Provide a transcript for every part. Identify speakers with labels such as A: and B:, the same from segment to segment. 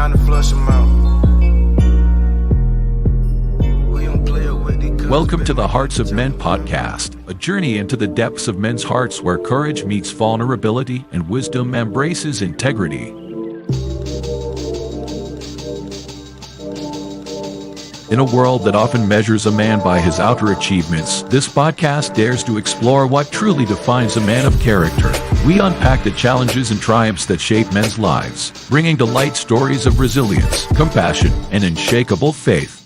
A: time to flush them out. We don't play it with it.
B: Welcome to the Hearts of Men podcast, a journey into the depths of men's hearts where courage meets vulnerability and wisdom embraces integrity. In a world that often measures a man by his outer achievements, this podcast dares to explore what truly defines a man of character. We unpack the challenges and triumphs that shape men's lives, bringing to light stories of resilience, compassion, and unshakable faith.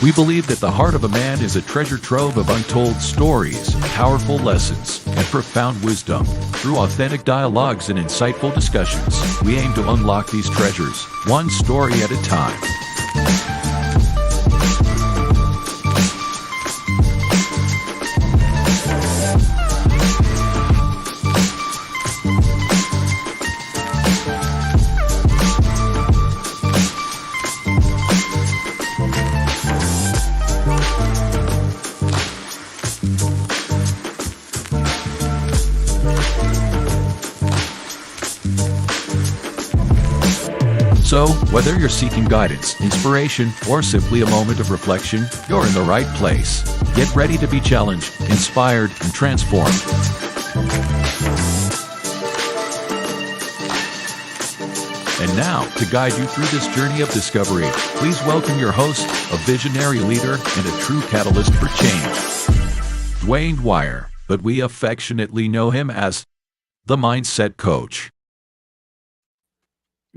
B: We believe that the heart of a man is a treasure trove of untold stories, powerful lessons, and profound wisdom. Through authentic dialogues and insightful discussions, we aim to unlock these treasures, one story at a time. So, whether you're seeking guidance, inspiration, or simply a moment of reflection, you're in the right place. Get ready to be challenged, inspired, and transformed. And now, to guide you through this journey of discovery, please welcome your host, a visionary leader and a true catalyst for change, Dwayne Dwyer, but we affectionately know him as the Mindset Coach.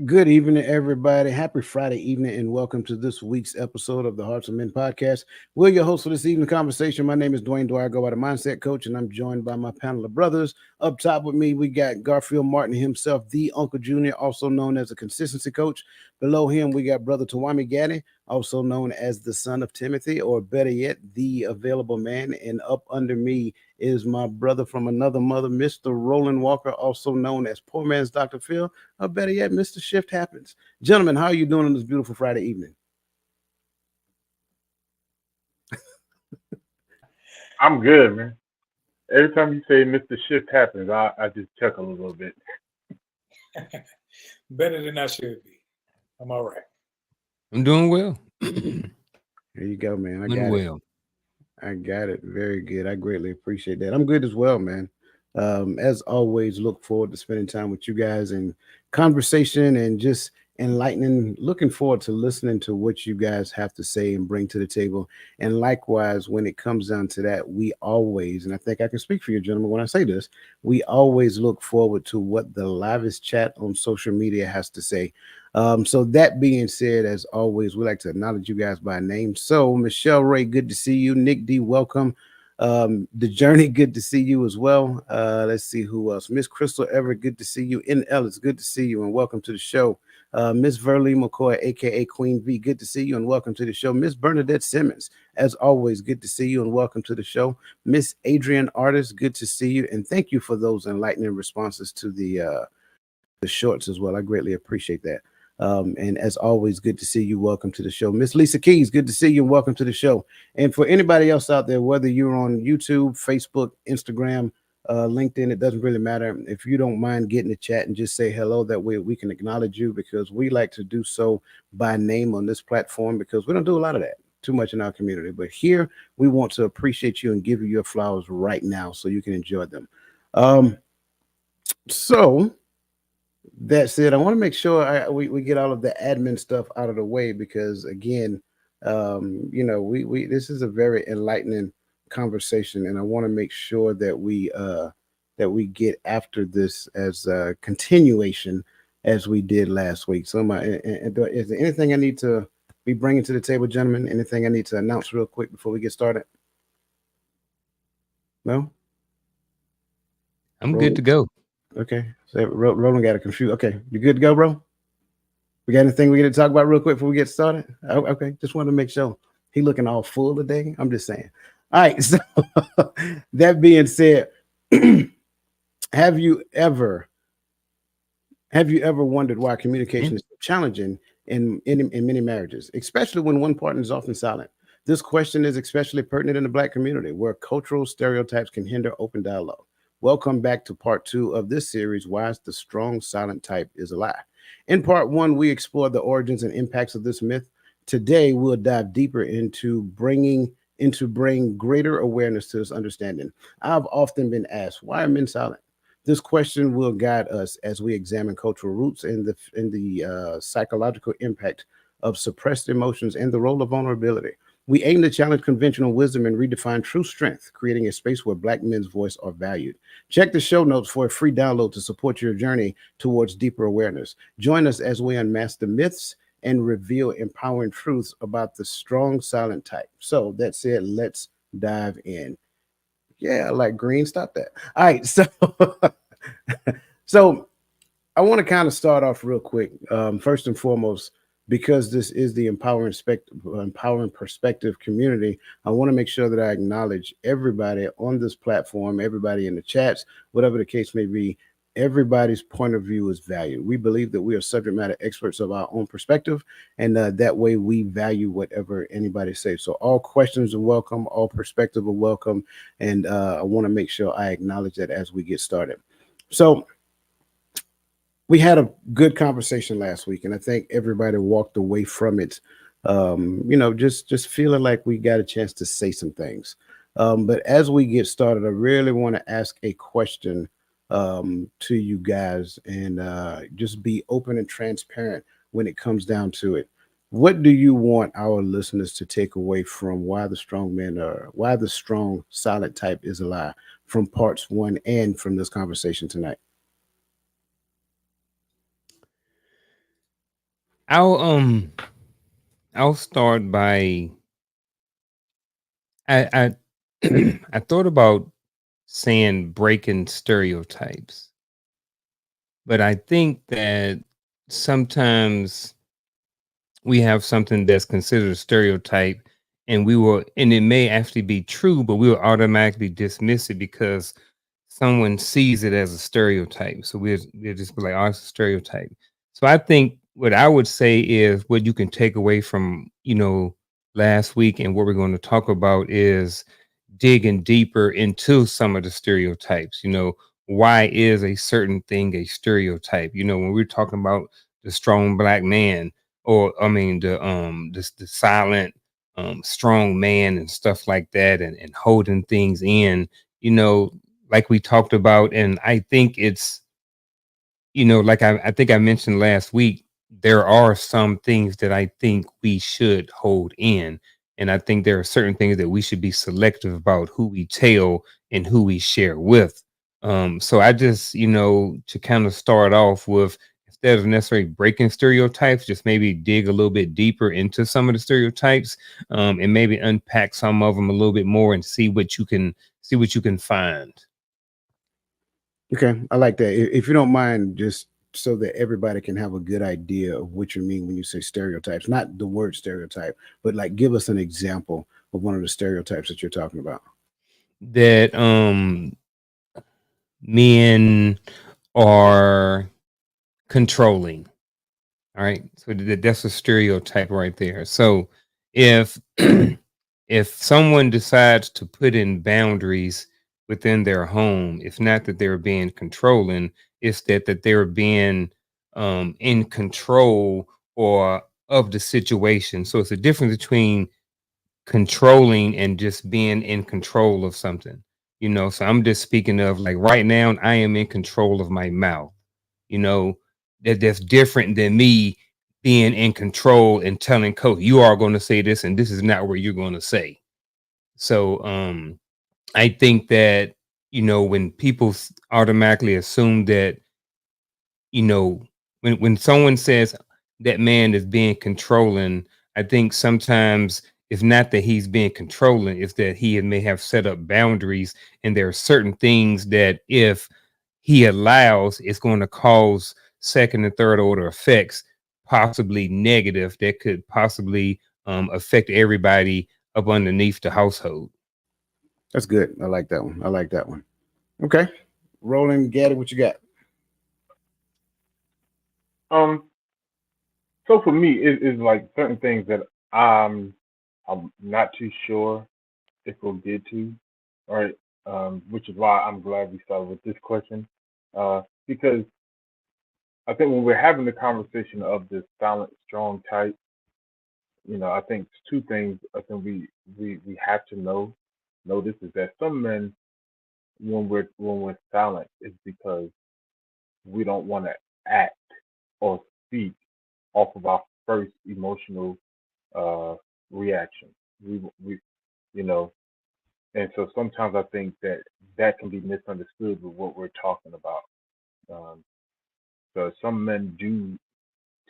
C: Good evening, everybody. Happy Friday evening, and welcome to this week's episode of the Hearts of Men podcast. We're your host for this evening conversation. My name is Dwayne Dwyer, go by the Mindset Coach, and I'm joined by my panel of brothers. Up top with me, we got Garfield Martin himself, the Uncle Junior, also known as a consistency coach. Below him, we got Brother Tawami Gaddy, also known as the son of Timothy, or better yet, the available man. And up under me is my brother from another mother, Mr. Roland Walker, also known as Poor Man's Dr. Phil, or better yet, Mr. Shift Happens. Gentlemen, how are you doing on this beautiful Friday evening?
D: I'm good, man. Every time you say Mr. Shift Happens, I just chuckle a little bit.
E: Better than I should be. I'm all right.
F: I'm doing well.
C: There you go, man. I got it. Very good. I greatly appreciate that. I'm good as well, man. As always, look forward to spending time with you guys and conversation and just enlightening. Looking forward to listening to what you guys have to say and bring to the table. And likewise, when it comes down to that, we always, and I think I can speak for you, gentlemen, when I say this, we always look forward to what the livest chat on social media has to say. So that being said, as always, we like to acknowledge you guys by name. So Michelle Ray, good to see you. Nick D, welcome. The Journey, good to see you as well. Let's see who else. Miss Crystal Everett, good to see you. N. Ellis, good to see you and welcome to the show. Miss Verly McCoy, aka Queen V, good to see you and welcome to the show. Miss Bernadette Simmons, as always, good to see you and welcome to the show. Miss Adrian Artist, good to see you and thank you for those enlightening responses to the shorts as well. I greatly appreciate that. And as always, good to see you. Welcome to the show. Miss Lisa Keys, good to see you and welcome to the show. And for anybody else out there, whether you're on YouTube, Facebook, Instagram, LinkedIn, it doesn't really matter. If you don't mind getting the chat and just say hello, that way we can acknowledge you, because we like to do so by name on this platform, because we don't do a lot of that too much in our community. But here we want to appreciate you and give you your flowers right now so you can enjoy them. So that said, I want to make sure we get all of the admin stuff out of the way, because again, we this is a very enlightening conversation, and I want to make sure that we get after this as a continuation as we did last week. So is there anything I need to be bringing to the table, gentlemen? Anything I need to announce real quick before we get started? No?
F: I'm good to go.
C: Okay, so Roland got a confused. Okay, you good to go, bro? We got anything we got to talk about real quick before we get started? Okay, just wanted to make sure. He looking all full today. I'm just saying. All right. So that being said, have you ever wondered why communication is so challenging in many marriages, especially when one partner is often silent? This question is especially pertinent in the Black community, where cultural stereotypes can hinder open dialogue. Welcome back to part 2 of this series, Why the Strong Silent Type is a Lie. In part 1, we explored the origins and impacts of this myth. Today, we'll dive deeper into bring greater awareness to this understanding. I've often been asked, why are men silent? This question will guide us as we examine cultural roots and the psychological impact of suppressed emotions and the role of vulnerability. We aim to challenge conventional wisdom and redefine true strength, creating a space where Black men's voice are valued. Check the show notes for a free download to support your journey towards deeper awareness. Join us as we unmask the myths and reveal empowering truths about the strong silent type. So that said, let's dive in. Yeah, I like green. Stop that. All right, so so I want to kind of start off real quick. First and foremost, because this is the empowering perspective community, I want to make sure that I acknowledge everybody on this platform, everybody in the chats, whatever the case may be. Everybody's point of view is valued. We believe that we are subject matter experts of our own perspective, and that way we value whatever anybody says. So all questions are welcome, all perspective are welcome, and I want to make sure I acknowledge that as we get started. So we had a good conversation last week, and I think everybody walked away from it, just feeling like we got a chance to say some things. But as we get started, I really want to ask a question to you guys, and just be open and transparent when it comes down to it. What do you want our listeners to take away from why the strong silent type is a lie, from parts 1 and from this conversation tonight?
F: I'll start by I I thought about saying breaking stereotypes, but I think that sometimes we have something that's considered a stereotype, and it may actually be true, but we will automatically dismiss it because someone sees it as a stereotype. So we'll just be like, oh, it's a stereotype. So I think what I would say is what you can take away from, last week, and what we're going to talk about is digging deeper into some of the stereotypes. Why is a certain thing a stereotype? When we're talking about the strong Black man, or I mean the silent strong man and stuff like that, and holding things in, like we talked about. And I think it's, like I think I mentioned last week, there are some things that I think we should hold in. And I think there are certain things that we should be selective about who we tell and who we share with. So I just, to kind of start off with, instead of necessarily breaking stereotypes, just maybe dig a little bit deeper into some of the stereotypes, and maybe unpack some of them a little bit more and see what you can find.
C: Okay, I like that. If you don't mind, just so that everybody can have a good idea of what you mean when you say stereotypes, not the word stereotype, but like give us an example of one of the stereotypes that you're talking about.
F: That men are controlling. All right. So that's a stereotype right there. So if if someone decides to put in boundaries within their home, it's not that they're being controlling, it's that they're being in control or of the situation. So it's a difference between controlling and just being in control of something. So I'm just speaking of, like, right now I am in control of my mouth. That's different than me being in control and telling coach, you are going to say this and this is not what you're going to say. So I think that, when people automatically assume that, when someone says that man is being controlling, I think sometimes it's not that he's being controlling, it's that he may have set up boundaries, and there are certain things that if he allows, it's going to cause second and third order effects, possibly negative, that could possibly affect everybody up underneath the household.
C: That's good. I like that one. I like that one. Okay. Roland, Gaddy, what you got?
D: So for me, it's like certain things that I'm not too sure if we'll get to, right? Which is why I'm glad we started with this question, because I think when we're having the conversation of the silent, strong type, I think two things I think we have to notice is that some men, when we're silent, is because we don't want to act or speak off of our first emotional uh, reaction. We you know, and so sometimes I think that can be misunderstood with what we're talking about. Um, so some men do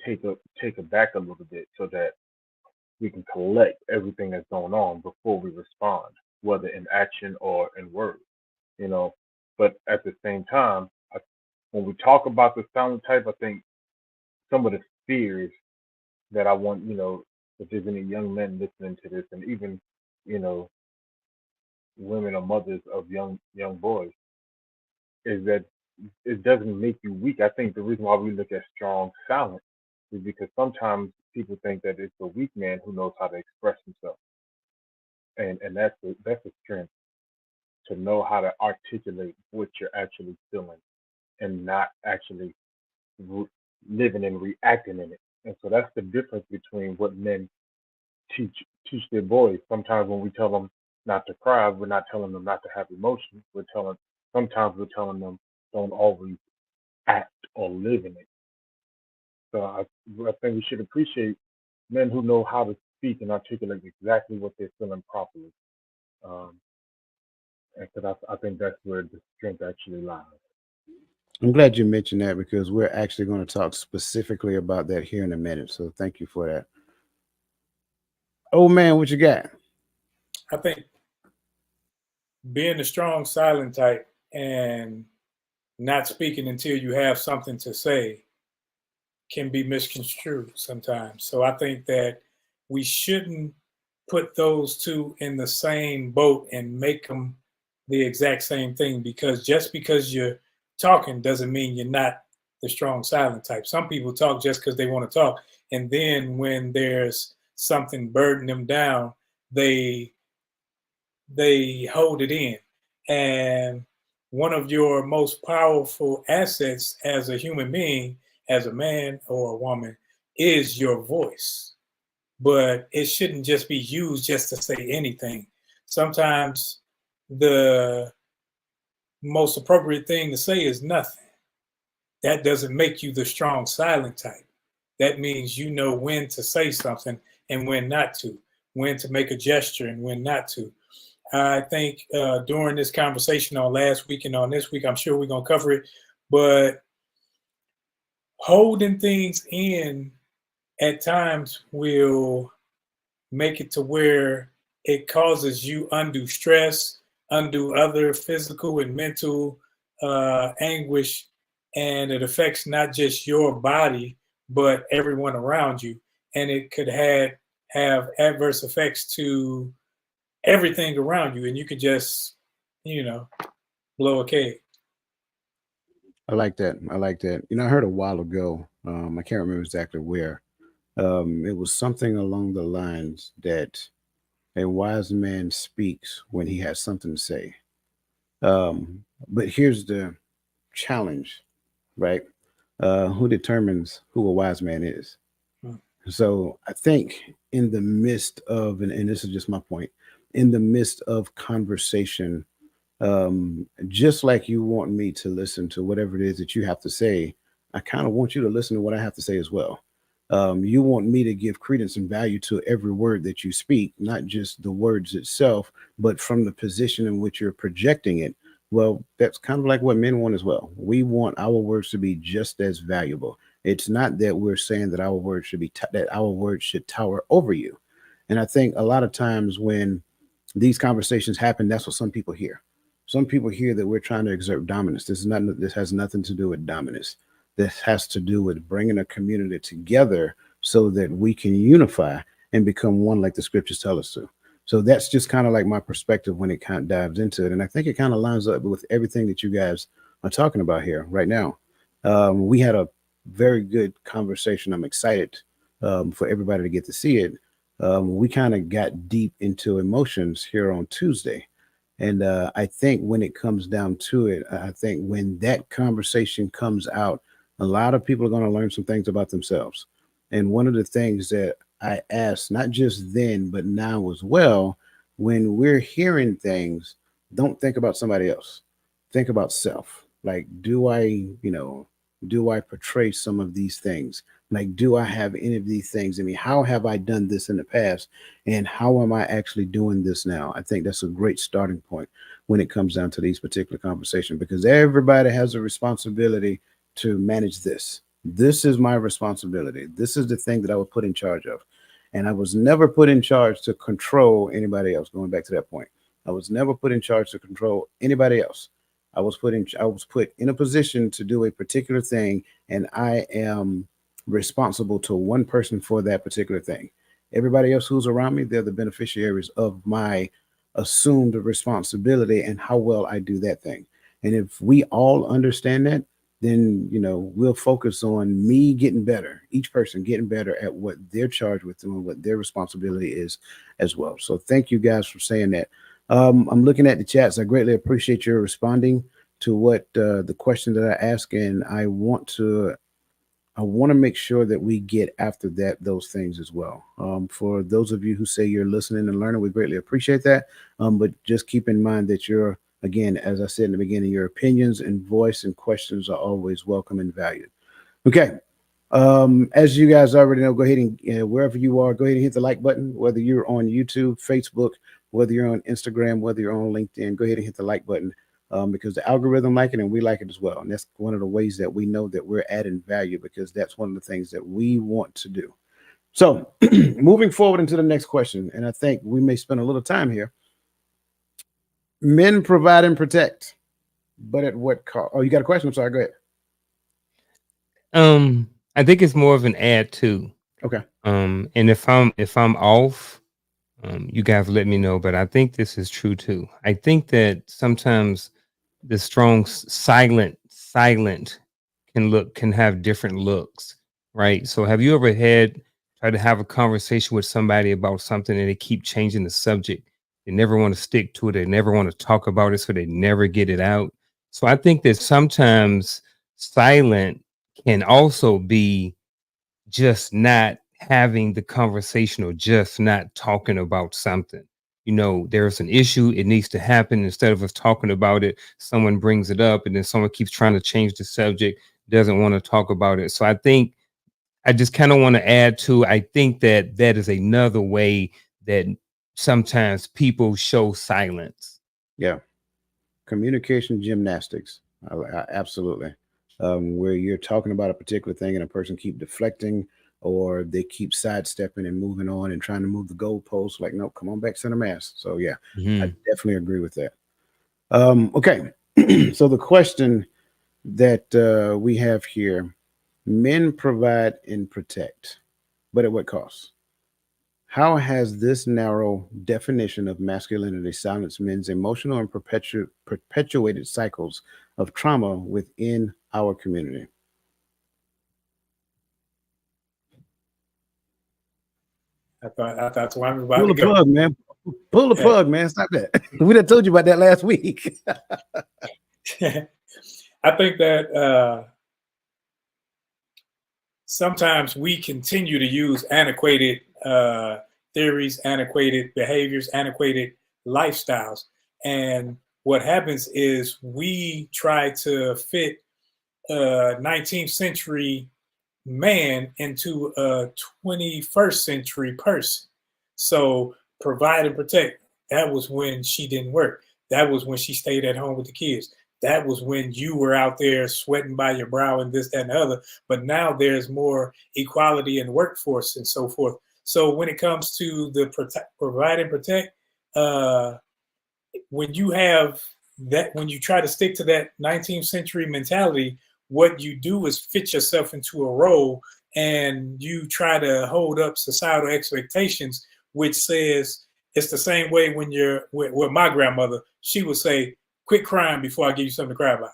D: take it back a little bit so that we can collect everything that's going on before we respond, whether in action or in words. You know, but at the same time, when we talk about the silent type, I think some of the fears that I want, if there's any young men listening to this, and even, you know, women or mothers of young boys, is that it doesn't make you weak. I think the reason why we look at strong silent is because sometimes people think that it's a weak man who knows how to express himself, and that's a strength to know how to articulate what you're actually feeling and not actually re- living and reacting in it. And so that's the difference between what men teach teach their boys. Sometimes when we tell them not to cry, we're not telling them not to have emotions. Sometimes we're telling them don't always act or live in it. So I think we should appreciate men who know how to speak and articulate exactly what they're feeling properly. Um, and so I think that's where the strength actually lies.
C: I'm glad you mentioned that because we're actually going to talk specifically about that here in a minute. So thank you for that. Oh man, what you got?
E: I think being a strong silent type and not speaking until you have something to say can be misconstrued sometimes. So I think that we shouldn't put those two in the same boat and make them the exact same thing, because just because you're talking doesn't mean you're not the strong silent type. Some people talk just because they want to talk, and then when there's something burdening them down, they hold it in. And one of your most powerful assets as a human being, as a man or a woman, is your voice. But it shouldn't just be used just to say anything. Sometimes the most appropriate thing to say is nothing. That doesn't make you the strong silent type. That means you know when to say something and when not to, when to make a gesture and when not to. I think during this conversation on last week and on this week, I'm sure we're going to cover it, but holding things in at times will make it to where it causes you undue stress, undue other physical and mental anguish, and it affects not just your body, but everyone around you. And it could have adverse effects to everything around you, and you could just, you know, blow a cake.
C: I like that. I like that. I heard a while ago. I can't remember exactly where. It was something along the lines that a wise man speaks when he has something to say. But here's the challenge, right? Who determines who a wise man is?
E: Hmm.
C: So I think in the midst of, and this is just my point, in the midst of conversation, just like you want me to listen to whatever it is that you have to say, I kind of want you to listen to what I have to say as well. You want me to give credence and value to every word that you speak, not just the words itself, but from the position in which you're projecting it. Well, that's kind of like what men want as well. We want our words to be just as valuable. It's not that we're saying that our words should be that our words should tower over you. And I think a lot of times when these conversations happen, that's what some people hear. Some people hear that we're trying to exert dominance. This has nothing to do with dominance. This has to do with bringing a community together so that we can unify and become one like the scriptures tell us to. So that's just kind of like my perspective when it kind of dives into it. And I think it kind of lines up with everything that you guys are talking about here right now. We had a very good conversation. I'm excited for everybody to get to see it. We kind of got deep into emotions here on Tuesday. And I think when it comes down to it, I think when that conversation comes out, a lot of people are going to learn some things about themselves. And one of the things that I asked, not just then, but now as well, when we're hearing things, don't think about somebody else. Think about self. Like, do I portray some of these things? Like, do I have any of these things in me? How have I done this in the past? And how am I actually doing this now? I think that's a great starting point when it comes down to these particular conversations, because everybody has a responsibility to manage this. This is my responsibility. This is the thing that I was put in charge of. And I was never put in charge to control anybody else. Going back to that point, I was never put in charge to control anybody else. I was put in a position to do a particular thing, and I am responsible to one person for that particular thing. Everybody else who's around me, they're the beneficiaries of my assumed responsibility and how well I do that thing. And if we all understand that, then we'll focus on me getting better, each person getting better at what they're charged with doing, what their responsibility is as well. So thank you guys for saying that. I'm looking at the chats. I greatly appreciate your responding to what the question that I asked, and I want to make sure that we get after those things as well. For those of you who say you're listening and learning, we greatly appreciate that. But just keep in mind that again, as I said in the beginning, your opinions and voice and questions are always welcome and valued. Okay. As you guys already know, go ahead and wherever you are, go ahead and hit the like button, whether you're on YouTube, Facebook, whether you're on Instagram, whether you're on LinkedIn, go ahead and hit the like button because the algorithm like it and we like it as well. And that's one of the ways that we know that we're adding value, because that's one of the things that we want to do. So moving forward into the next question, and I think we may spend a little time here. Men provide and protect, but at what cost? Oh, you got a question? I'm sorry. Go
F: ahead. I think it's more of an add to.
C: Okay.
F: And if I'm off, you guys let me know. But I think this is true too. I think that sometimes the strong silent can have different looks, right? So have you ever tried to have a conversation with somebody about something and they keep changing the subject? They never want to stick to it. They never want to talk about it, so they never get it out. So I think that sometimes silent can also be just not having the conversation or just not talking about something. There's an issue, it needs to happen. Instead of us talking about it, someone brings it up and then someone keeps trying to change the subject, doesn't want to talk about it. So I think I just kind of want to add to, I think that is another way that sometimes people show silence.
C: Yeah. Communication gymnastics. Absolutely. Where you're talking about a particular thing and a person keep deflecting, or they keep sidestepping and moving on and trying to move the goalposts. Like, no, come on back, center mass. So yeah, I definitely agree with that. Okay. So the question that we have here, men provide and protect, but at what cost? How has this narrow definition of masculinity silenced men's emotional and perpetuated cycles of trauma within our community?
E: I thought that's why I'm about
C: Pull
E: to
C: the
E: go.
C: plug, man. Pull the plug, man. Stop that. We done told you about that last week.
E: I think that sometimes we continue to use antiquated theories, antiquated behaviors, antiquated lifestyles. And what happens is we try to fit a 19th century man into a 21st century person. So provide and protect. That was when she didn't work. That was when she stayed at home with the kids. That was when you were out there sweating by your brow and this, that, and the other. But now there's more equality in the workforce and so forth. So when it comes to the provide and protect, when you have that, when you try to stick to that 19th century mentality, what you do is fit yourself into a role and you try to hold up societal expectations, which says it's the same way when you're with my grandmother. She would say, quit crying before I give you something to cry about.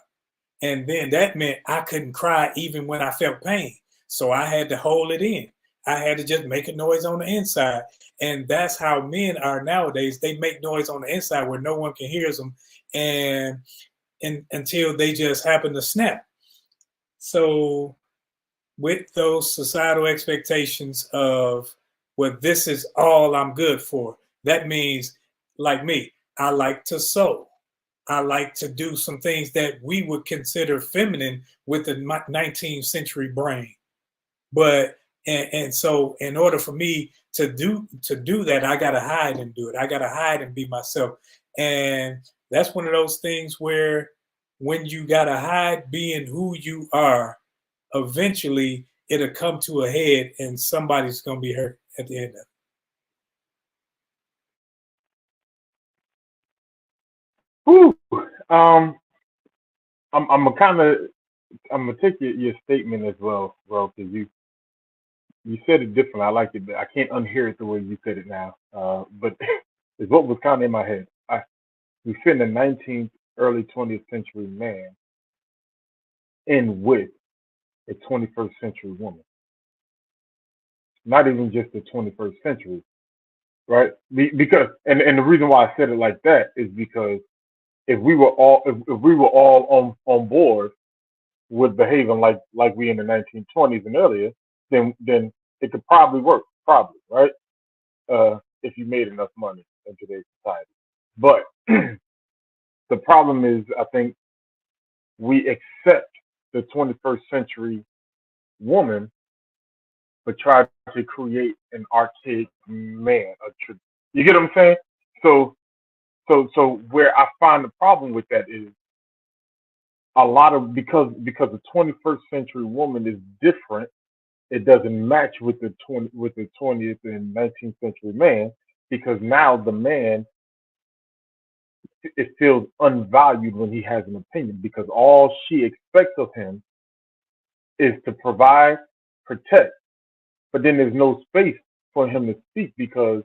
E: And then that meant I couldn't cry even when I felt pain. So I had to hold it in. I had to just make a noise on the inside. And that's how men are nowadays. They make noise on the inside where no one can hear them, and until they just happen to snap. So with those societal expectations of, well, this is all I'm good for, that means, like me, I like to sew. I like to do some things that we would consider feminine with the 19th century brain. But and so in order for me to do that, I gotta hide and do it. I gotta hide and be myself. And that's one of those things where when you gotta hide being who you are, eventually it'll come to a head and somebody's gonna be hurt at the end of it.
D: Whew. I'm gonna take your statement as well, because you said it differently. I like it, but I can't unhear it the way you said it now. But it's what was kind of in my head. We fit in the 19th, early 20th century man in with a 21st century woman. Not even just the 21st century, right? Because and the reason why I said it like that is because if we were all on board with behaving like we in the 1920s and earlier, then it could probably work, right? If you made enough money in today's society. But the problem is, I think we accept the 21st century woman, but try to create an archaic man. You get what I'm saying? So where I find the problem with that is a lot of because the 21st century woman is different. It doesn't match with the 20th and 19th century man, because now the man, it feels unvalued when he has an opinion, because all she expects of him is to provide, protect, but then there's no space for him to speak, because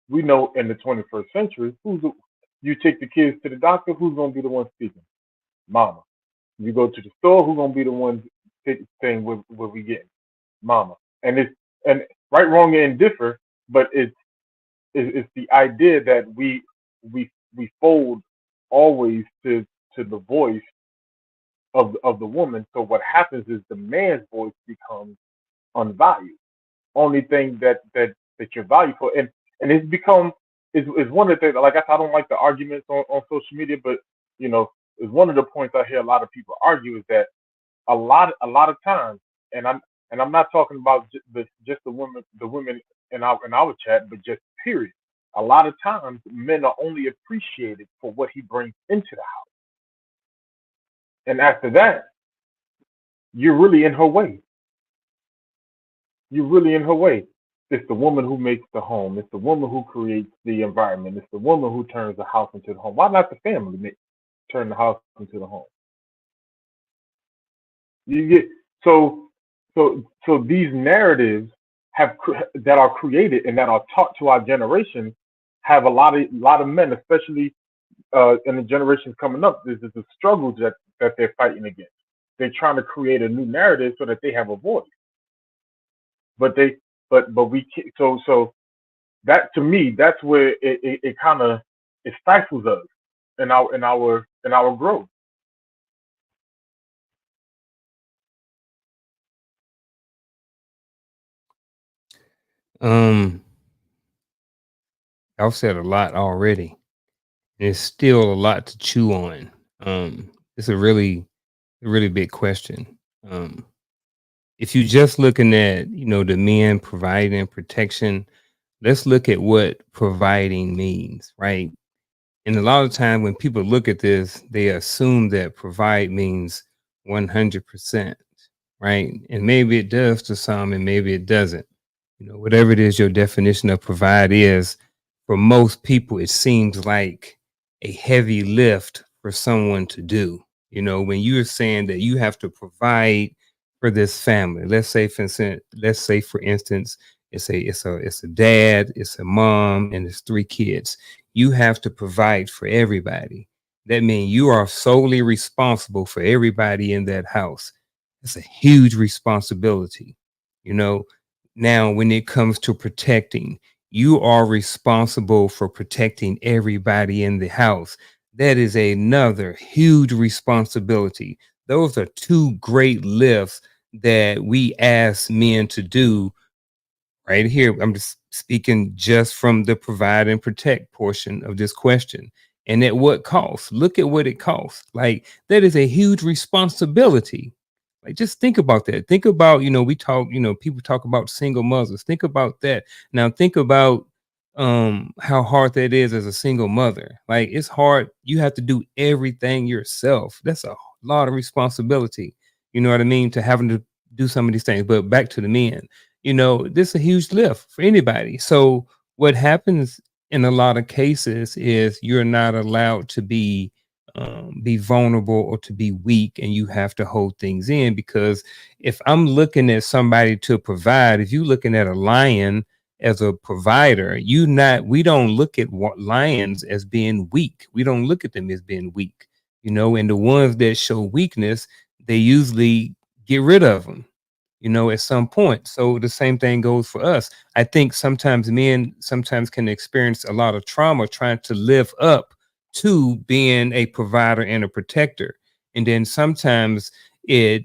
D: we know in the 21st century, you take the kids to the doctor, who's going to be the one speaking? Mama. You go to the store, who's going to be the one saying where we getting? Mama. And right, wrong, and indifferent, but it's the idea that we fold always to the voice of the woman. So what happens is the man's voice becomes unvalued. Only thing that you're valued for, and it's become is one of the things. Like I don't like the arguments on social media, but is one of the points I hear a lot of people argue, is that a lot of times, and I'm not talking about just the women in our chat, but just period. A lot of times, men are only appreciated for what he brings into the house, and after that, you're really in her way. You're really in her way. It's the woman who makes the home. It's the woman who creates the environment. It's the woman who turns the house into the home. Why not the family turn the house into the home? You get so these narratives that are created and that are taught to our generation have a lot of men, especially in the generations coming up. This is the struggle that they're fighting against. They're trying to create a new narrative so that they have a voice. But we can't, so that, to me, that's where it kind of stifles us in our growth.
F: I've said a lot already. There's still a lot to chew on. It's a really big question. If you're just looking at, the men providing protection, let's look at what providing means, right? And a lot of time when people look at this, they assume that provide means 100%, right? And maybe it does to some, and maybe it doesn't. Whatever it is your definition of provide is, for most people, it seems like a heavy lift for someone to do. When you're saying that you have to provide for this family. Let's say, for instance, it's a dad, it's a mom, and it's 3 kids. You have to provide for everybody. That means you are solely responsible for everybody in that house. It's a huge responsibility. You know, now when it comes to protecting, you are responsible for protecting everybody in the house. That is another huge responsibility. Those are 2 great lifts that we ask men to do right here. I'm just speaking just from the provide and protect portion of this question. And at what cost? Look at what it costs. Like, that is a huge responsibility. Like, just think about that. Think about, we talk, people talk about single mothers. Think about that. Now think about how hard that is as a single mother. Like, it's hard. You have to do everything yourself. That's a lot of responsibility. You know what I mean? To having to do some of these things. But back to the men, this is a huge lift for anybody. So what happens in a lot of cases is you're not allowed to be vulnerable or to be weak, and you have to hold things in. Because if I'm looking at somebody to provide, if you're looking at a lion as a provider, we don't look at lions as being weak. We don't look at them as being weak, and the ones that show weakness, they usually get rid of them, at some point. So the same thing goes for us. I think sometimes men can experience a lot of trauma trying to live up to being a provider and a protector. And then sometimes it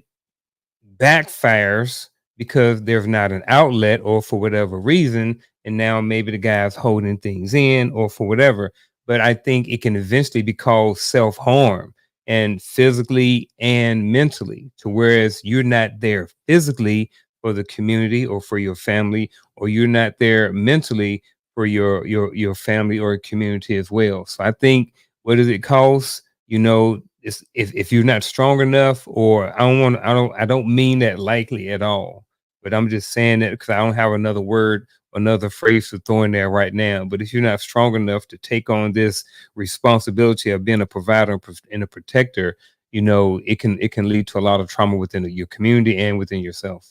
F: backfires because there's not an outlet, or for whatever reason. And now maybe the guy's holding things in, or for whatever. But I think it can eventually be called self-harm, and physically and mentally, to whereas you're not there physically for the community or for your family, or you're not there mentally for your family or community as well. So I think, what does it cost? It's, if you're not strong enough, or I don't mean that likely at all, but I'm just saying that because I don't have another word, another phrase to throw in there right now. But if you're not strong enough to take on this responsibility of being a provider and a protector, it can lead to a lot of trauma within your community and within yourself.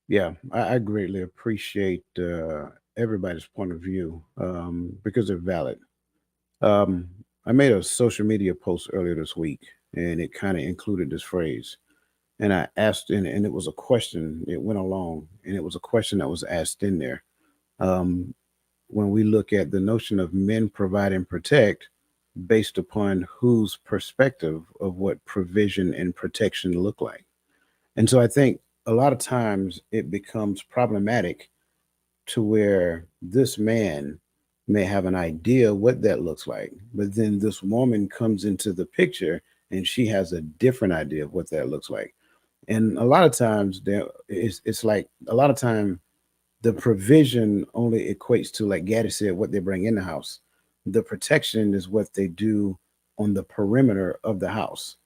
C: Yeah, I greatly appreciate everybody's point of view, because they're valid. I made a social media post earlier this week, and it kind of included this phrase. And I asked, and it was a question. It went along, and it was a question that was asked in there. Um, when we look at the notion of men provide and protect, based upon whose perspective of what provision and protection look like. And so I think a lot of times it becomes problematic to where this man may have an idea what that looks like, but then this woman comes into the picture and she has a different idea of what that looks like. And a lot of times it's like a lot of time the provision only equates to, like Gaddy said, what they bring in the house. The protection is what they do on the perimeter of the house.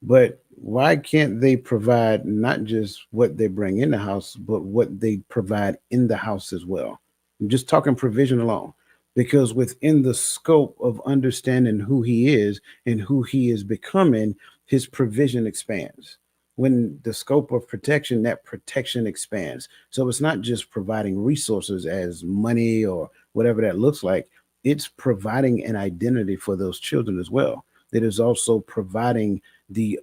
C: But why can't they provide not just what they bring in the house, but what they provide in the house as well? I'm just talking provision alone, because within the scope of understanding who he is and who he is becoming, his provision expands. When the scope of protection, that protection expands. So it's not just providing resources as money or whatever that looks like. It's providing an identity for those children as well. It is also providing the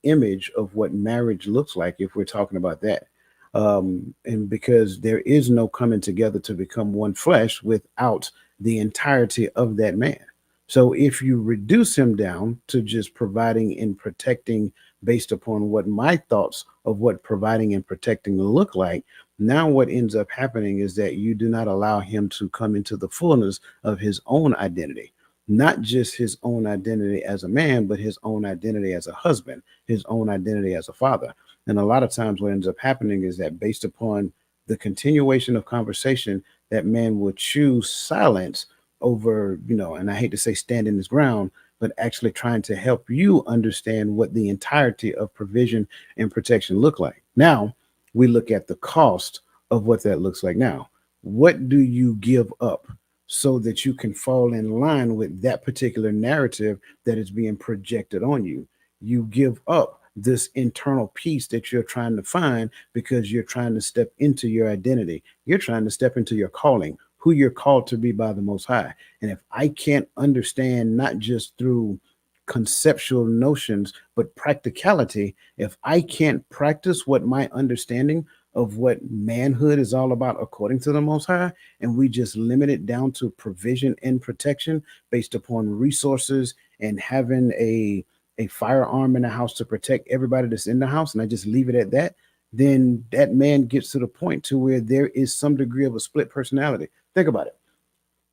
C: image of what marriage looks like, if we're talking about that. And because there is no coming together to become one flesh without the entirety of that man. So if you reduce him down to just providing and protecting based upon what my thoughts of what providing and protecting look like, now what ends up happening is that you do not allow him to come into the fullness of his own identity. Not just his own identity as a man, but his own identity as a husband, his own identity as a father. And a lot of times what ends up happening is that based upon the continuation of conversation, that man will choose silence over, and I hate to say standing his ground, but actually trying to help you understand what the entirety of provision and protection look like. Now, we look at the cost of what that looks like. Now, what do you give up so that you can fall in line with that particular narrative that is being projected on you? you give up this internal peace that you're trying to find because you're trying to step into your identity. You're trying to step into your calling, who you're called to be by the Most High. And if I can't understand, not just through conceptual notions, but practicality, if I can't practice what my understanding of what manhood is all about according to the Most High, and we just limit it down to provision and protection based upon resources and having a firearm in the house to protect everybody that's in the house, and I just leave it at that, then that man gets to the point to where there is some degree of a split personality. Think about it.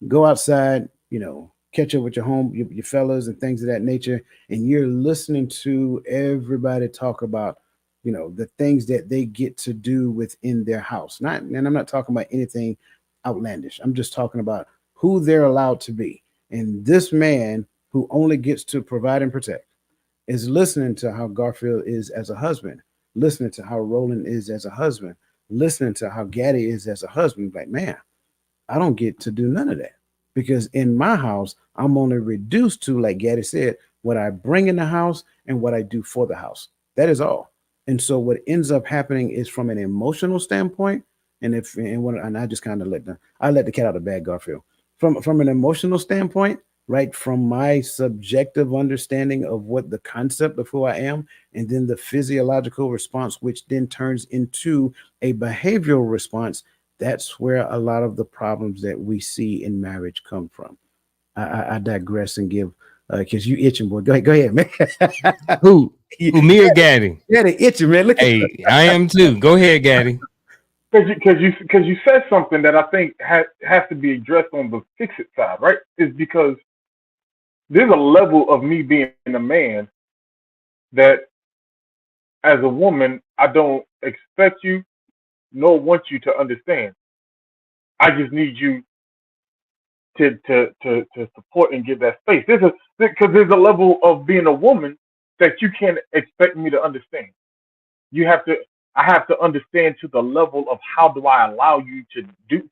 C: Go outside, catch up with your fellas and things of that nature, and you're listening to everybody talk about, the things that they get to do within their house. And I'm not talking about anything outlandish. I'm just talking about who they're allowed to be. And this man who only gets to provide and protect is listening to how Garfield is as a husband, listening to how Roland is as a husband, listening to how Gaddy is as a husband. Like, man, I don't get to do none of that because in my house, I'm only reduced to, like Gaddy said, what I bring in the house and what I do for the house. That is all. And so what ends up happening is from an emotional standpoint, and I just kind of let the cat out of the bag, Garfield. From an emotional standpoint, right, from my subjective understanding of what the concept of who I am, and then the physiological response, which then turns into a behavioral response, that's where a lot of the problems that we see in marriage come from. I digress and give, because you itching, boy. Go ahead, man.
F: Who, me or Gaddy?
C: Yeah, they itching, man. Look
F: hey, I am too. Go ahead, Gaddy.
D: Because you said something that I think has to be addressed on the fix-it side, right? Is because there's a level of me being a man that, as a woman, I don't expect you nor want you to understand. I just need you to support and give that space. Because there's a level of being a woman that you can't expect me to understand. I have to understand to the level of how do I allow you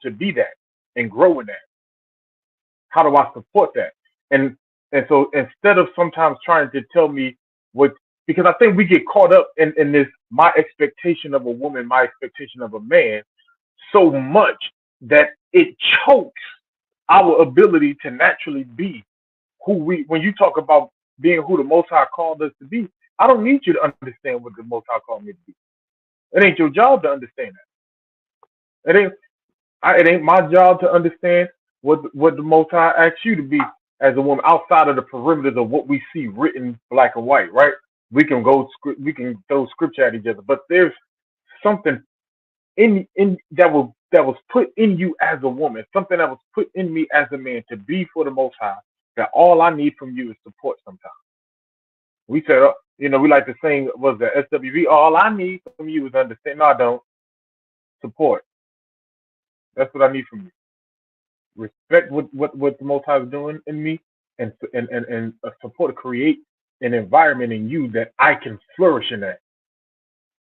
D: to be that and grow in that. How do I support that? And so instead of sometimes trying to tell me what, because I think we get caught up in this, my expectation of a woman, my expectation of a man, so much that it chokes our ability to naturally be when you talk about being who the Most High called us to be, I don't need you to understand what the Most High called me to be. It ain't your job to understand that. It ain't my job to understand what the Most High asks you to be as a woman outside of the perimeters of what we see written black and white, right? We can throw scripture at each other, but there's something in that was put in you as a woman, something that was put in me as a man to be for the Most High, that all I need from you is support sometimes. We said, we like to sing, was the SWV, all I need from you is understand. No, I don't. Support. That's what I need from you. Respect what the Most High is doing in me, and support to create an environment in you that I can flourish in that,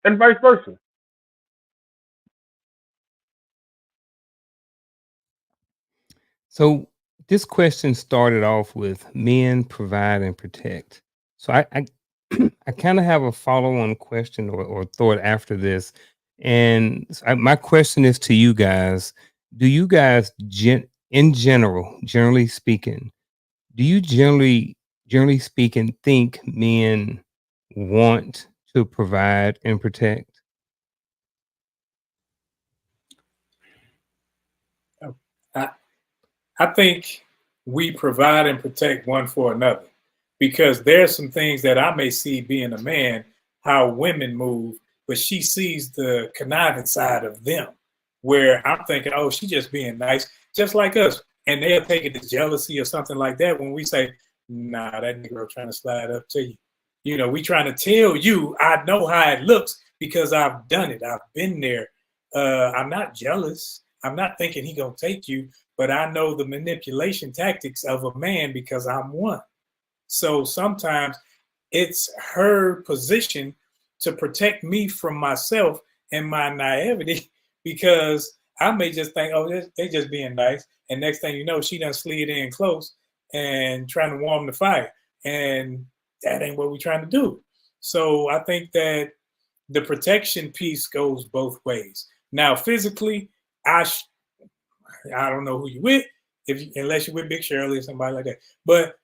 D: and vice versa.
F: So this question started off with men provide and protect. So I I kind of have a follow-on question or thought after this. And my question is to you guys. Do you guys, generally speaking, do you generally speaking, think men want to provide and protect?
E: I think we provide and protect one for another, because there's some things that I may see being a man, how women move, but she sees the conniving side of them, where I'm thinking, oh, she's just being nice, just like us. And they'll take it as jealousy or something like that when we say, nah, that Negro trying to slide up to you. We trying to tell you, I know how it looks because I've done it. I've been there. I'm not jealous. I'm not thinking he gonna take you, but I know the manipulation tactics of a man because I'm one. So sometimes it's her position to protect me from myself and my naivety, because I may just think, oh, they just being nice. And next thing you know, she done slid in close and trying to warm the fire. And that ain't what we're trying to do. So I think that the protection piece goes both ways. Now, physically, I don't know who you with, unless you're with Big Shirley or somebody like that. But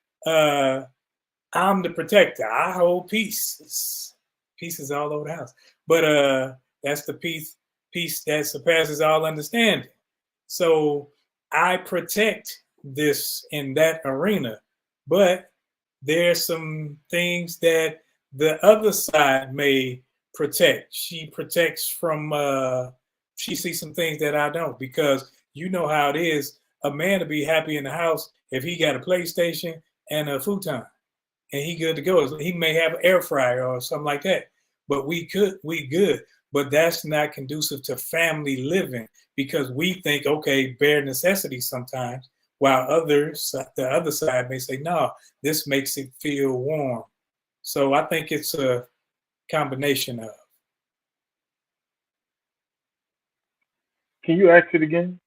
E: I'm the protector. I hold peace. Peace is all over the house. But that's the peace that surpasses all understanding. So I protect this in that arena. But there's some things that the other side may protect. She protects from she sees some things that I don't, because you know how it is. A man to be happy in the house if he got a PlayStation and a futon, and he good to go. He may have an air fryer or something like that, but we good. But that's not conducive to family living, because we think, okay, bare necessities sometimes, while the other side may say, no, this makes it feel warm. So I think it's a combination of.
D: Can you ask it again?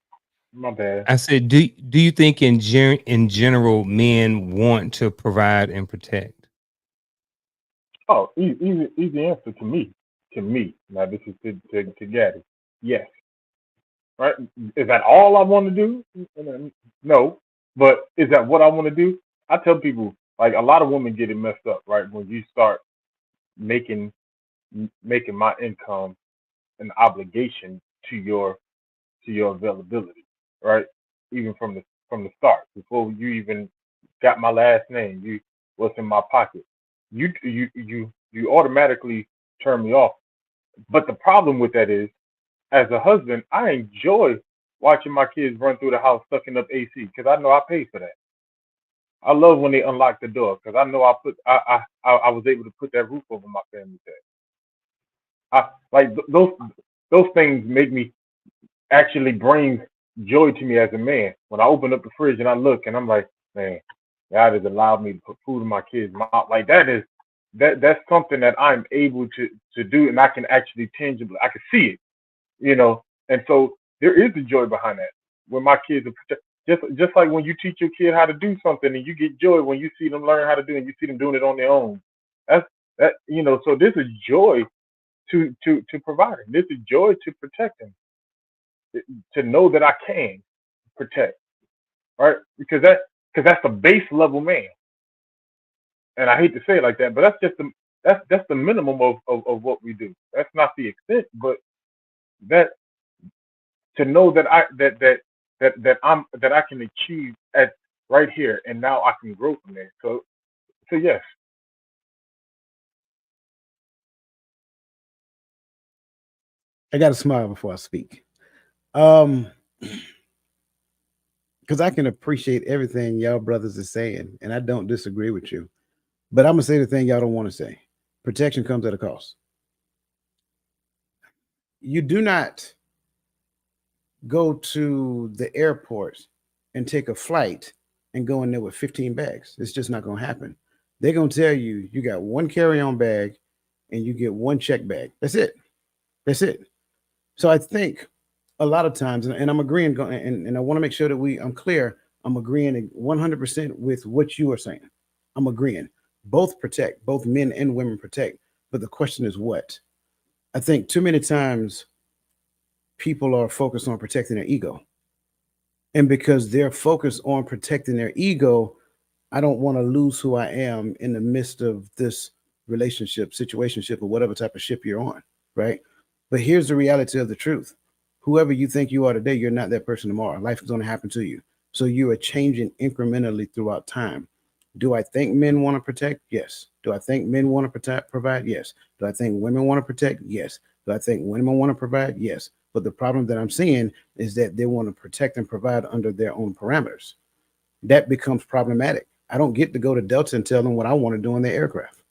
D: My bad.
F: I said, do you think in general men want to provide and protect?
D: Oh, easy answer to me. Now this is to Gaddy. Yes. Right? Is that all I want to do? No. But is that what I want to do? I tell people, like, a lot of women get it messed up, right? When you start making my income an obligation to your availability, right? Even from the start, before you even got my last name, what's in my pocket. You automatically turn me off. But the problem with that is, as a husband, I enjoy watching my kids run through the house sucking up AC, because I know I paid for that. I love when they unlock the door, because I know I was able to put that roof over my family's head. Those things make me actually bring joy to me as a man. When I open up the fridge and I look and I'm like, man, God has allowed me to put food in my kids' mouth. Like, that's something that I'm able to do, and I can actually tangibly, I can see it, And so there is a joy behind that. When my kids are just like when you teach your kid how to do something, and you get joy when you see them learn how to do it, and you see them doing it on their own. So there's a joy to providing. There's a joy to protecting. To know that I can protect, right? Because that's the base level man. And I hate to say it like that, but that's the minimum of what we do. That's not the extent, but that to know that I can achieve at right here, and now I can grow from there. So yes.
C: I got to smile before I speak. Because I can appreciate everything y'all brothers are saying, and I don't disagree with you. But I'm gonna say the thing y'all don't want to say. Protection comes at a cost. You do not go to the airport and take a flight and go in there with 15 bags. It's just not gonna happen. They're gonna tell you you got one carry-on bag and you get one check bag. That's it. That's it. So I think a lot of times, and I'm agreeing, and I want to make sure that I'm clear. I'm agreeing 100% with what you are saying. I'm agreeing. Both protect, both men and women protect. But the question is what? I think too many times people are focused on protecting their ego. And because they're focused on protecting their ego, I don't want to lose who I am in the midst of this relationship, situationship, or whatever type of ship you're on, right? But here's the reality of the truth. Whoever you think you are today, you're not that person tomorrow. Life is going to happen to you. So you are changing incrementally throughout time. Do I think men want to protect? Yes. Do I think men want to provide? Yes. Do I think women want to protect? Yes. Do I think women want to provide? Yes. But the problem that I'm seeing is that they want to protect and provide under their own parameters. That becomes problematic. I don't get to go to Delta and tell them what I want to do on their aircraft.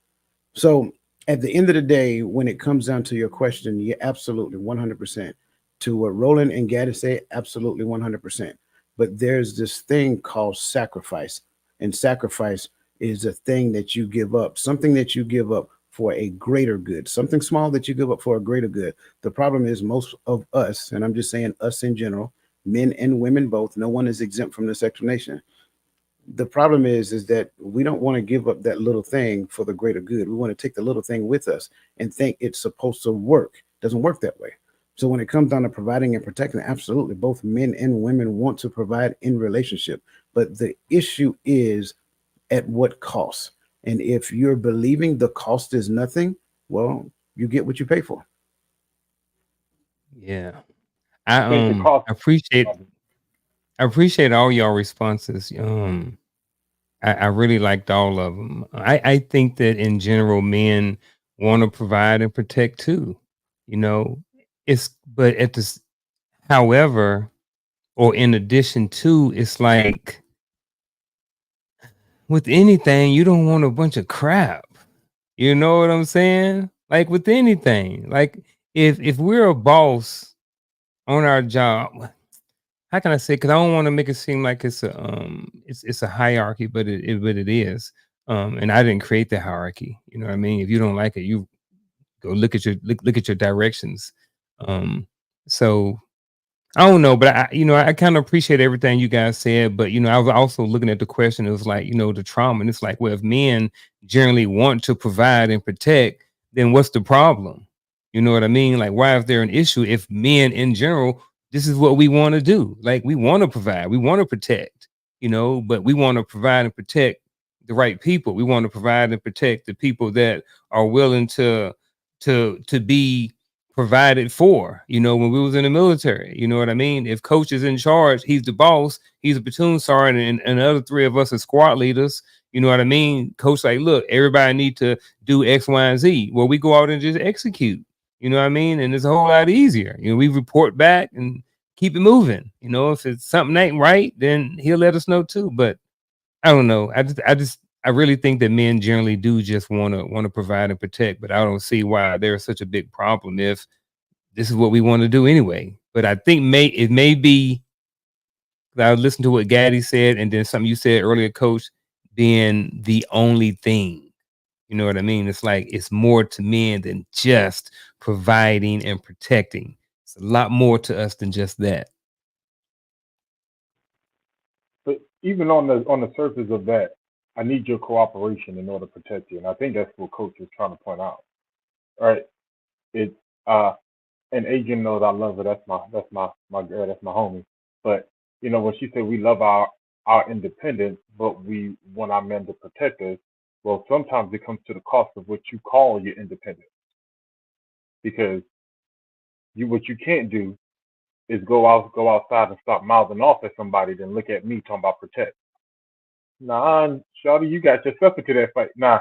C: So at the end of the day, when it comes down to your question, you're absolutely 100%. To what Roland and Gaddy say, absolutely 100%. But there's this thing called sacrifice. And sacrifice is a thing that you give up, something that you give up for a greater good, something small that you give up for a greater good. The problem is most of us, and I'm just saying us in general, men and women both, no one is exempt from this explanation. The problem is that we don't want to give up that little thing for the greater good. We want to take the little thing with us and think it's supposed to work. It doesn't work that way. So when it comes down to providing and protecting, absolutely, both men and women want to provide in relationship. But the issue is at what cost? And if you're believing the cost is nothing, well, you get what you pay for.
F: Yeah.
D: I think the
F: I
D: cost.
F: appreciate all y'all responses. I really liked all of them. I think that in general, men want to provide and protect too. You know, but at this, however, or in addition to, it's like with anything, you don't want a bunch of crap. You know what I'm saying? Like with anything, like if we're a boss on our job, how can I say? Because I don't want to make it seem like it's a hierarchy, but it is. And I didn't create the hierarchy. You know what I mean? If you don't like it, you go look at your directions. So I don't know, but I kind of appreciate everything you guys said. But I was also looking at the question. It was like the trauma, and it's like, well, if men generally want to provide and protect, then what's the problem? You know what I mean? Like, why is there an issue if men in general, this is what we want to do? Like, we want to provide, we want to protect, but we want to provide and protect the right people. We want to provide and protect the people that are willing to be provided for, when we was in the military. You know what I mean? If coach is in charge, he's the boss, he's a platoon sergeant, and the other three of us are squad leaders. You know what I mean? Coach like, look, everybody need to do X, Y, and Z. Well, we go out and just execute. You know what I mean? And it's a whole lot easier. We report back and keep it moving. If it's something ain't right, then he'll let us know too. But I don't know. I really think that men generally do just want to provide and protect, but I don't see why there's such a big problem if this is what we want to do anyway. But I think it may be, I listened to what Gaddy said, and then something you said earlier, Coach, being the only thing. You know what I mean? It's like it's more to men than just providing and protecting. It's a lot more to us than just that.
D: But even on the surface of that, I need your cooperation in order to protect you, and I think that's what Coach is trying to point out. All right, it's and Adrian knows I love her. That's my girl. That's my homie. But when she said we love our independence, but we want our men to protect us. Well, sometimes it comes to the cost of what you call your independence, because what you can't do is go outside and start mouthing off at somebody, then look at me talking about protect. Nah, Shawty, you got yourself into that fight. Nah,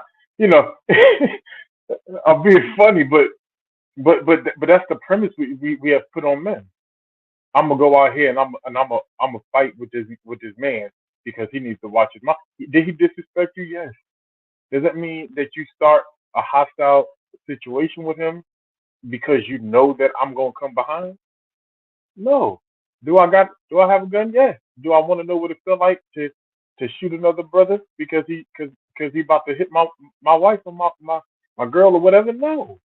D: I'm being funny, but that's the premise we have put on men. I'm gonna go out here and I'm gonna fight with this man because he needs to watch his mouth. Did he disrespect you? Yes. Does that mean that you start a hostile situation with him because you know that I'm gonna come behind? No. Do I have a gun? Yes. Do I want to know what it felt like to shoot another brother because he about to hit my wife or my girl or whatever? No.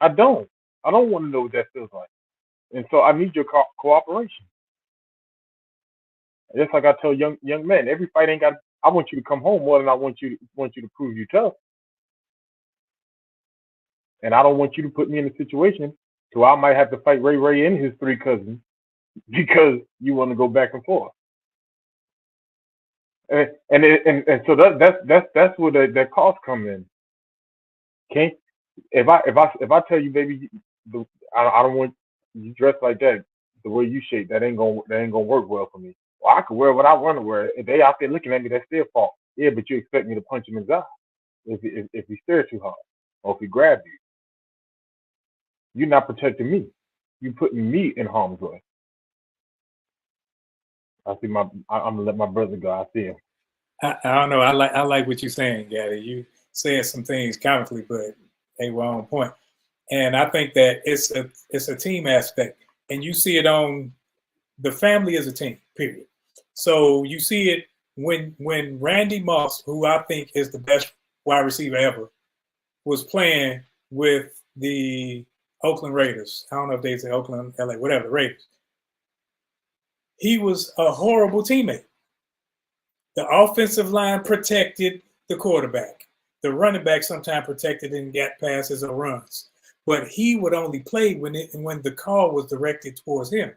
D: I don't. I don't want to know what that feels like. And so I need your cooperation. Just like I tell young men, every fight ain't got. I want you to come home more than I want you to prove you tough. And I don't want you to put me in a situation so I might have to fight Ray and his three cousins because you want to go back and forth. And so that's where that cost come in. Okay, if I tell you, baby, I don't want you dressed like that, the way you shape, that ain't gonna work well for me. Well, I could wear what I want to wear. If they out there looking at me, that's their fault. Yeah, but you expect me to punch him in his eye if he stares too hard or if he grabs you. You're not protecting me. You're putting me in harm's way. I'm gonna let my brother go. I see him.
E: I don't know. I like what you're saying, Gary. You said some things comically, but they were on point. And I think that it's a team aspect, and you see it on the family as a team. Period. So you see it when Randy Moss, who I think is the best wide receiver ever, was playing with the Oakland Raiders. I don't know if they say Oakland, LA, whatever, the Raiders. He was a horrible teammate. The offensive line protected the quarterback. The running back sometimes protected and got passes or runs. But he would only play when the call was directed towards him.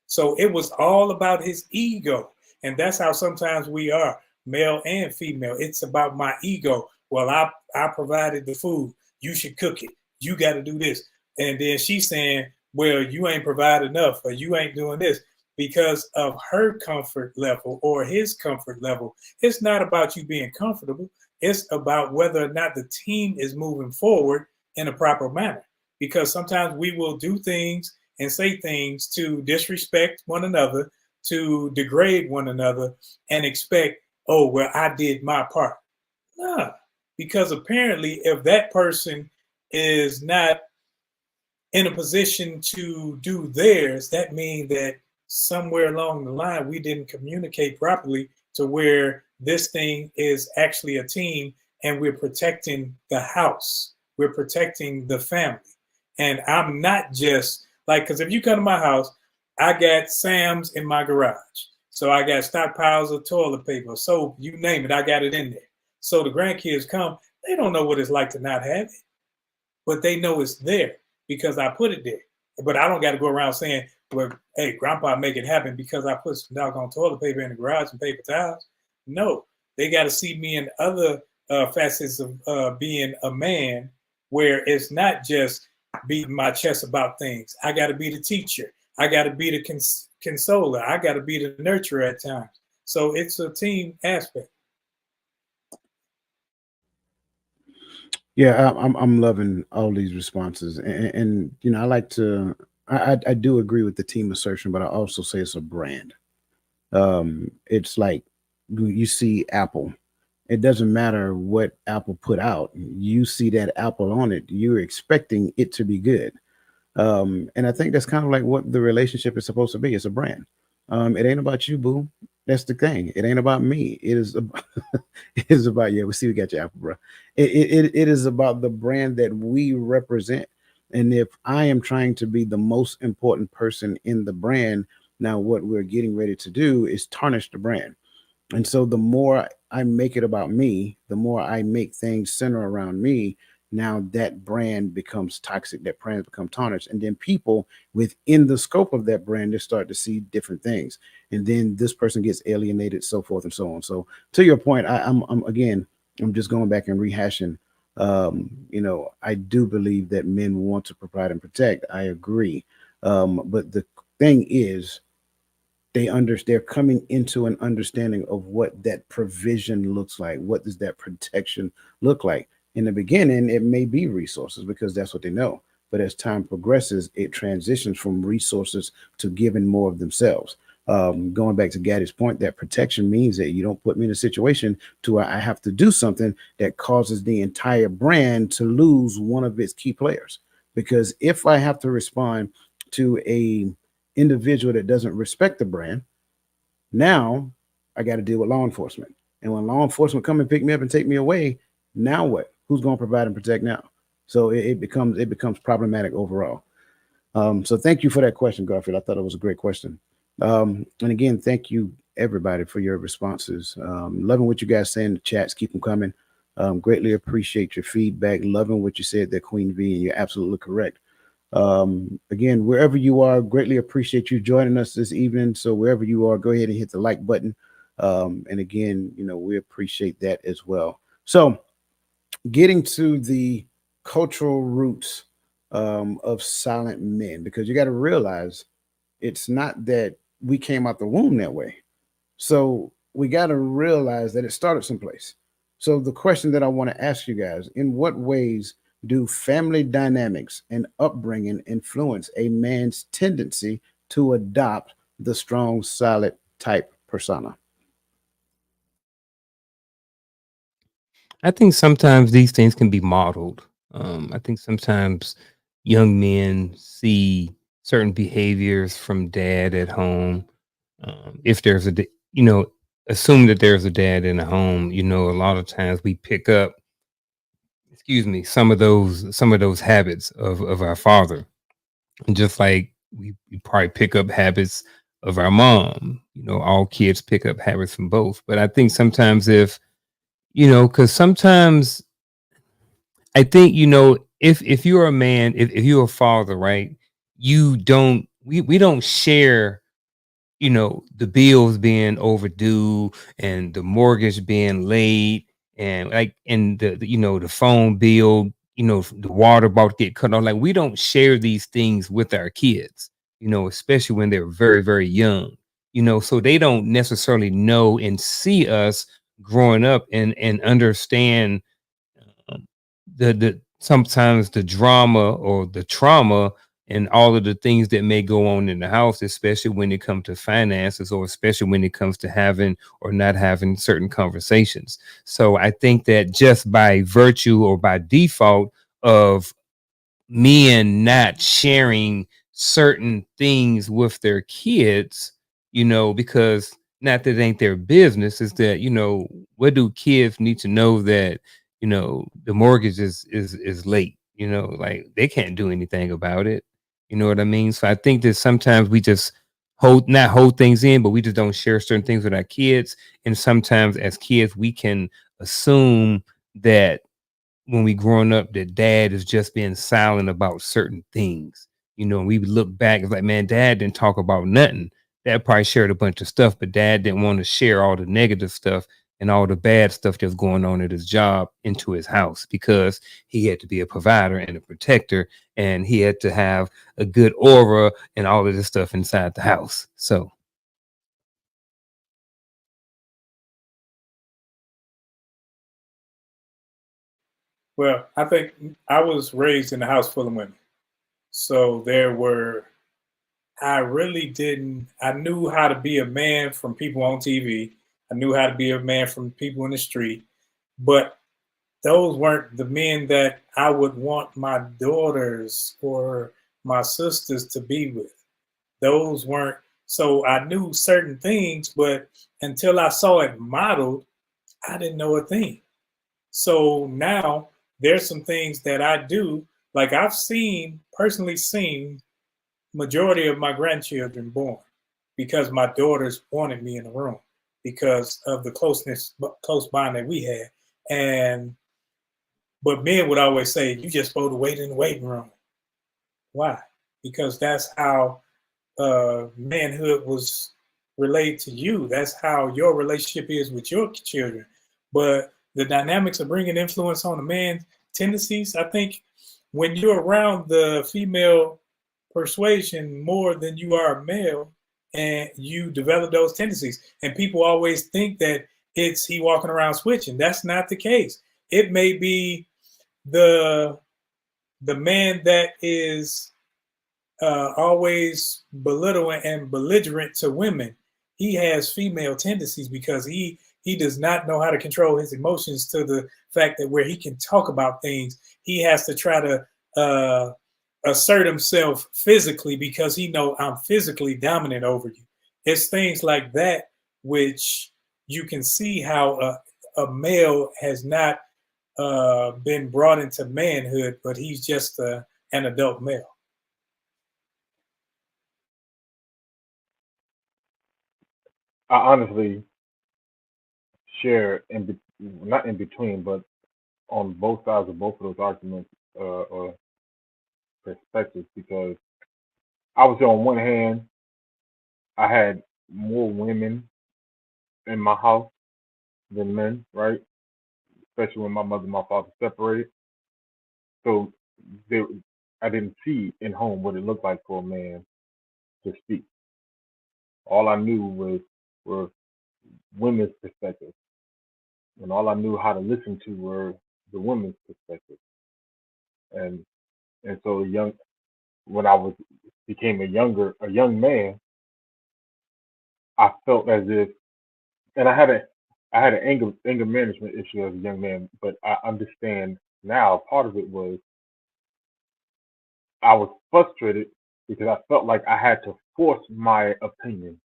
E: So it was all about his ego. And that's how sometimes we are, male and female. It's about my ego. Well, I provided the food. You should cook it. You got to do this. And then she's saying, well, you ain't provided enough, or you ain't doing this, because of her comfort level or his comfort level. It's not about you being comfortable. It's about whether or not the team is moving forward in a proper manner. Because sometimes we will do things and say things to disrespect one another, to degrade one another, and expect, oh, well, I did my part. Nah, because apparently if that person is not in a position to do theirs, that means that somewhere along the line, we didn't communicate properly to where this thing is actually a team and we're protecting the house. We're protecting the family. And I'm not just like, because if you come to my house, I got Sam's in my garage. So I got stockpiles of toilet paper, soap, you name it, I got it in there. So the grandkids come, they don't know what it's like to not have it, but they know it's there because I put it there. But I don't got to go around saying, well, hey, grandpa, make it happen because I put some doggone toilet paper in the garage and paper towels. No, they got to see me in other facets of being a man, where it's not just beating my chest about things. I got to be the teacher. I got to be the consoler. I got to be the nurturer at times. So it's a team aspect.
C: Yeah, I'm loving all these responses, and you know, I like to. I do agree with the team assertion, but I also say it's a brand. It's like you see Apple. It doesn't matter what Apple put out. You see that Apple on it, you're expecting it to be good. And I think that's kind of like what the relationship is supposed to be. It's a brand. It ain't about you, boo. That's the thing. It ain't about me. It is about, it is about, yeah, we see we got your Apple, bro. It is about the brand that we represent. And if I am trying to be the most important person in the brand, now what we're getting ready to do is tarnish the brand. And so the more I make it about me, the more I make things center around me, now that brand becomes toxic, that brand becomes tarnished. And then people within the scope of that brand, they start to see different things. And then this person gets alienated, so forth and so on. So to your point, I'm just going back and rehashing. You know, I do believe that men want to provide and protect. I agree. But the thing is, they're coming into an understanding of what that provision looks like. What does that protection look like? In the beginning, it may be resources because that's what they know. But as time progresses, it transitions from resources to giving more of themselves. Going back to Gaddy's point, that protection means that you don't put me in a situation to where I have to do something that causes the entire brand to lose one of its key players. Because if I have to respond to a individual that doesn't respect the brand, now I got to deal with law enforcement. And when law enforcement come and pick me up and take me away, now what? Who's going to provide and protect now? So it becomes problematic overall. So thank you for that question, Garfield. I thought it was a great question. And again, thank you everybody for your responses. Loving what you guys say in the chats. Keep them coming. Greatly appreciate your feedback. Loving what you said there, Queen V, and you're absolutely correct. Again, wherever you are, greatly appreciate you joining us this evening. So wherever you are, go ahead and hit the like button. And again, you know, we appreciate that as well. So getting to the cultural roots of silent men, because you got to realize it's not that we came out the womb that way. So we got to realize that it started someplace. So the question that I want to ask you guys, in what ways do family dynamics and upbringing influence a man's tendency to adopt the strong, silent type persona?
F: I think sometimes these things can be modeled. I think sometimes young men see certain behaviors from dad at home. If there's assume that there's a dad in the home, you know, a lot of times we pick up, some of those habits of our father. And just like we probably pick up habits of our mom. All kids pick up habits from both. But I think sometimes because sometimes I think, if you're a man, if you're a father, right, we don't share, the bills being overdue and the mortgage being late and the phone bill, the water about to get cut off. Like, we don't share these things with our kids, especially when they're very, very young, so they don't necessarily know and see us growing up and understand the sometimes the drama or the trauma and all of the things that may go on in the house, especially when it comes to finances, or especially when it comes to having or not having certain conversations. So I think that just by virtue or by default of men not sharing certain things with their kids, because not that it ain't their business, is that, what do kids need to know that, the mortgage is late, like they can't do anything about it. You know what I mean? So I think that sometimes we just not hold things in, but we just don't share certain things with our kids. And sometimes as kids, we can assume that when we growing up, that dad is just being silent about certain things. We would look back, it's like, man, dad didn't talk about nothing. Dad probably shared a bunch of stuff, but dad didn't want to share all the negative stuff and all the bad stuff that's going on at his job into his house, because he had to be a provider and a protector, and he had to have a good aura and all of this stuff inside the house. So
E: Well, I think I was raised in a house full of women. So I knew how to be a man from people on TV. I knew how to be a man from people in the street, but those weren't the men that I would want my daughters or my sisters to be with. Those weren't, so I knew certain things, but until I saw it modeled, I didn't know a thing. So now there's some things that I do, like I've personally seen majority of my grandchildren born because my daughters wanted me in the room because of the close bond that we had. But men would always say, you just supposed to wait in the waiting room. Why? Because that's how manhood was relayed to you. That's how your relationship is with your children. But the dynamics of bringing influence on a man's tendencies, I think when you're around the female persuasion more than you are a male, and you develop those tendencies, and people always think that it's he walking around switching. That's not the case. It may be the man that is always belittling and belligerent to women. He has female tendencies because he does not know how to control his emotions, to the fact that where he can talk about things, he has to try to assert himself physically because he know I'm physically dominant over you. It's things like that which you can see how a male has not been brought into manhood, but he's just an adult male.
D: I honestly share not in between, but on both sides of both of those arguments or perspectives, because I would say on one hand, I had more women in my house than men, right? Especially when my mother and my father separated. So I didn't see in home what it looked like for a man to speak. All I knew were women's perspectives, and all I knew how to listen to were the women's perspectives. And so when I became a young man, I felt as if, and I had an anger management issue as a young man, but I understand now part of it was I was frustrated because I felt like I had to force my opinion